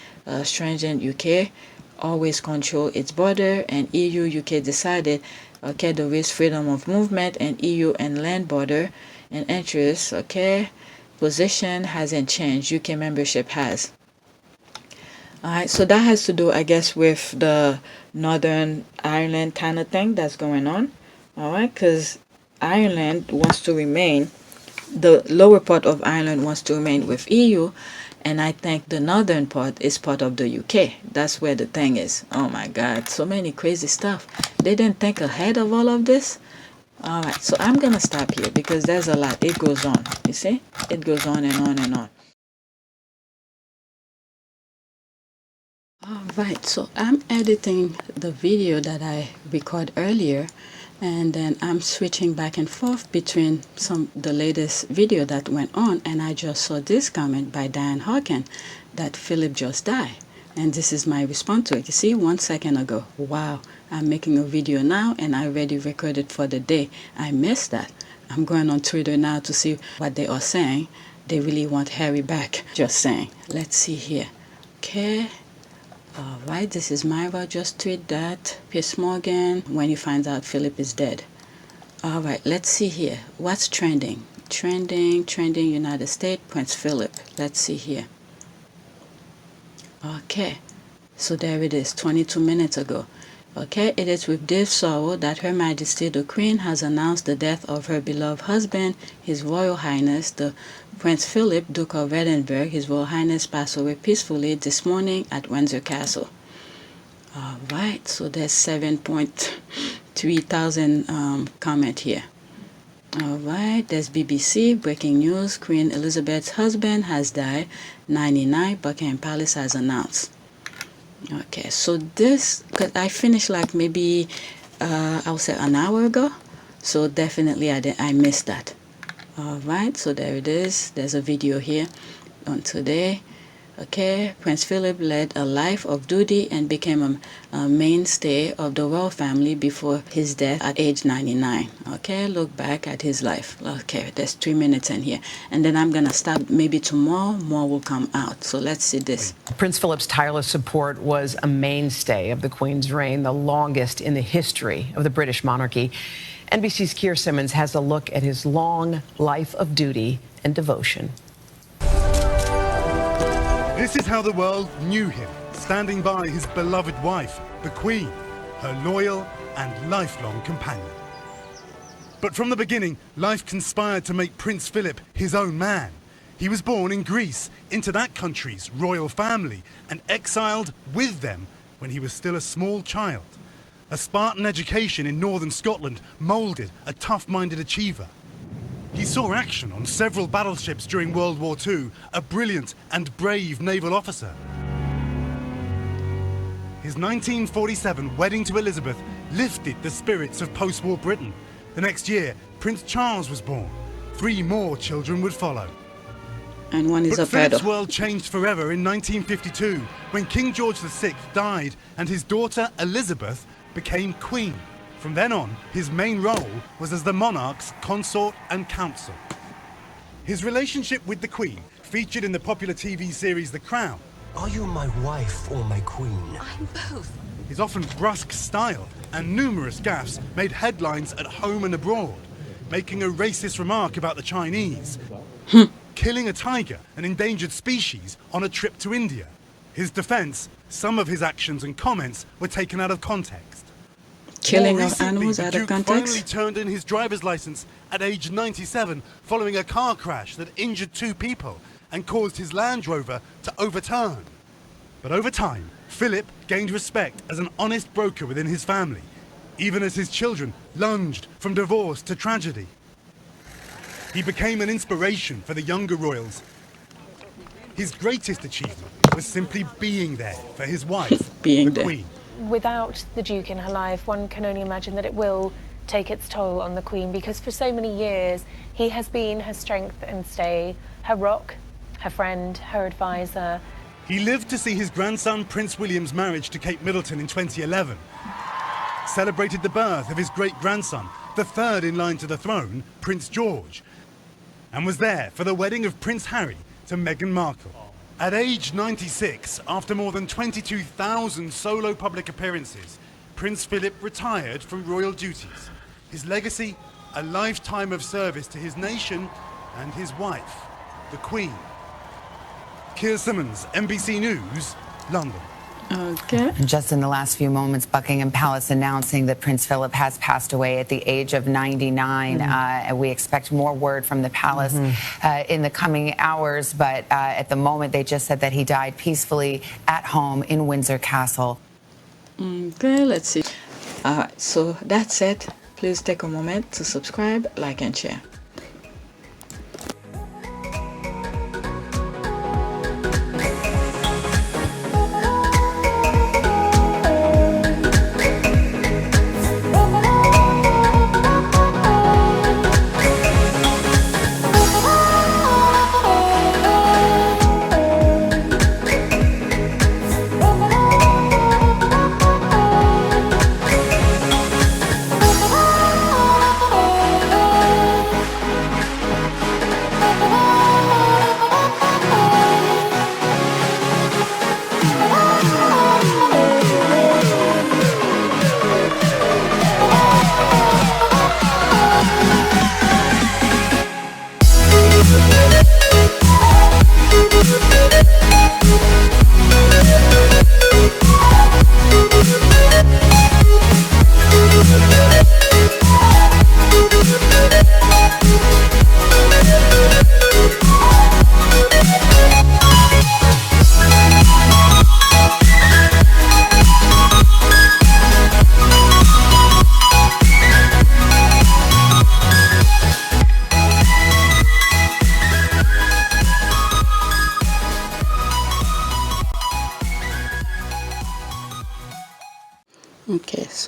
stringent UK always control its border, and EU-UK decided, okay, there is freedom of movement, and EU and land border and interests, okay, position hasn't changed. UK membership has. Alright, so that has to do, I guess, with the Northern Ireland kind of thing that's going on. Alright, because Ireland wants to remain, the lower part of Ireland wants to remain with EU, and I think the northern part is part of the UK. That's where the thing is. Oh my God, so many crazy stuff. They didn't think ahead of all of this. Alright, so I'm going to stop here because there's a lot. It goes on, you see? It goes on and on and on. Alright, so I'm editing the video that I recorded earlier, and then I'm switching back and forth between the latest video that went on, and I just saw this comment by Dan Wootton that Philip just died. And this is my response to it. You see, 1 second ago. Wow, I'm making a video now and I already recorded for the day. I missed that. I'm going on Twitter now to see what they are saying. They really want Harry back. Just saying. Let's see here. Okay. Alright, this is Myra. Just tweet that. Piers Morgan, when he finds out Philip is dead. Alright, let's see here. What's trending? Trending, United States, Prince Philip. Let's see here. Okay, so there it is, 22 minutes ago. Okay, it is with deep sorrow that Her Majesty the Queen has announced the death of her beloved husband, His Royal Highness the Prince Philip, Duke of Edinburgh. His Royal Highness passed away peacefully this morning at Windsor Castle. Alright, so there's 7.3 thousand comment here. Alright, there's BBC, breaking news, Queen Elizabeth's husband has died, 99, Buckingham Palace has announced. Okay, so this, because I finished like maybe, I would say an hour ago. So definitely I missed that. All right, so there it is. There's a video here on today. Okay, Prince Philip led a life of duty and became a mainstay of the royal family before his death at age 99. Okay, look back at his life. Okay, there's 3 minutes in here. And then I'm going to stop. Maybe tomorrow, more will come out. So let's see this. Prince Philip's tireless support was a mainstay of the Queen's reign, the longest in the history of the British monarchy. NBC's Keir Simmons has a look at his long life of duty and devotion. This is how the world knew him, standing by his beloved wife, the Queen, her loyal and lifelong companion. But from the beginning, life conspired to make Prince Philip his own man. He was born in Greece, into that country's royal family, and exiled with them when he was still a small child. A Spartan education in northern Scotland moulded a tough-minded achiever. He saw action on several battleships during World War II, a brilliant and brave naval officer. His 1947 wedding to Elizabeth lifted the spirits of post-war Britain. The next year, Prince Charles was born. 3 more children would follow. And one is but a Philip's pedo. world changed forever in 1952 when King George VI died and his daughter Elizabeth became Queen. From then on, his main role was as the monarch's consort and counsel. His relationship with the Queen, featured in the popular TV series The Crown. Are you my wife or my queen? I'm both. His often brusque style and numerous gaffes made headlines at home and abroad, making a racist remark about the Chinese, killing a tiger, an endangered species, on a trip to India. His defense, some of his actions and comments were taken out of context. Killing More of recently, animals the out of Duke context? finally turned in his driver's license at age 97 following a car crash that injured 2 people and caused his Land Rover to overturn. But over time, Philip gained respect as an honest broker within his family, even as his children lunged from divorce to tragedy. He became an inspiration for the younger royals. His greatest achievement was simply being there for his wife, the Queen. Without the Duke in her life, one can only imagine that it will take its toll on the Queen, because for so many years he has been her strength and stay, her rock, her friend, her advisor. He lived to see his grandson Prince William's marriage to Kate Middleton in 2011, celebrated the birth of his great-grandson, the third in line to the throne, Prince George, and was there for the wedding of Prince Harry to Meghan Markle. At age 96, after more than 22,000 solo public appearances, Prince Philip retired from royal duties. His legacy, a lifetime of service to his nation and his wife, the Queen. Keir Simmons, NBC News, London. Okay. Just in the last few moments, Buckingham Palace announcing that Prince Philip has passed away at the age of 99. And we expect more word from the palace in the coming hours. But at the moment, they just said that he died peacefully at home in Windsor Castle. Okay, let's see. All right, so that's it. Please take a moment to subscribe, like, and share.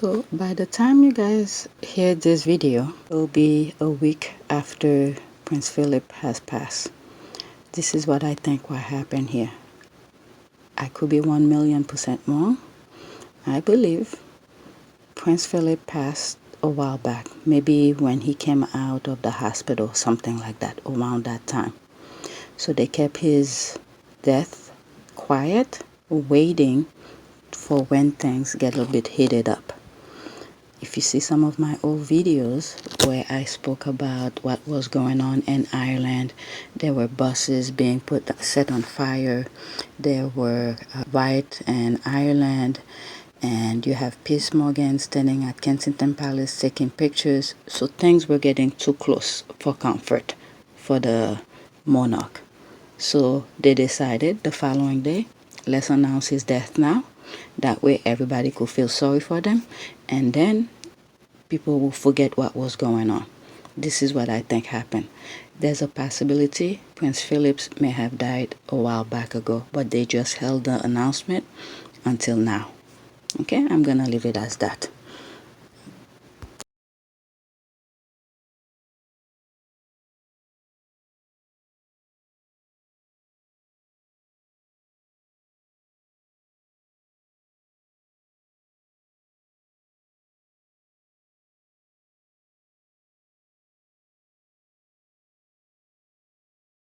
So by the time you guys hear this video, it will be a week after Prince Philip has passed. This is what I think what happened here. I could be 1,000,000% wrong. I believe Prince Philip passed a while back, maybe when he came out of the hospital, something like that, around that time. So they kept his death quiet, waiting for when things get a little bit heated up. If you see some of my old videos where I spoke about what was going on in Ireland, there were buses being set on fire. There were riots in Ireland, and you have Piers Morgan standing at Kensington Palace taking pictures. So things were getting too close for comfort for the monarch. So they decided the following day, let's announce his death now. That way everybody could feel sorry for them, and then people will forget what was going on. This is what I think happened. There's a possibility Prince Philip may have died a while back ago, but they just held the announcement until now. Okay, I'm gonna leave it as that.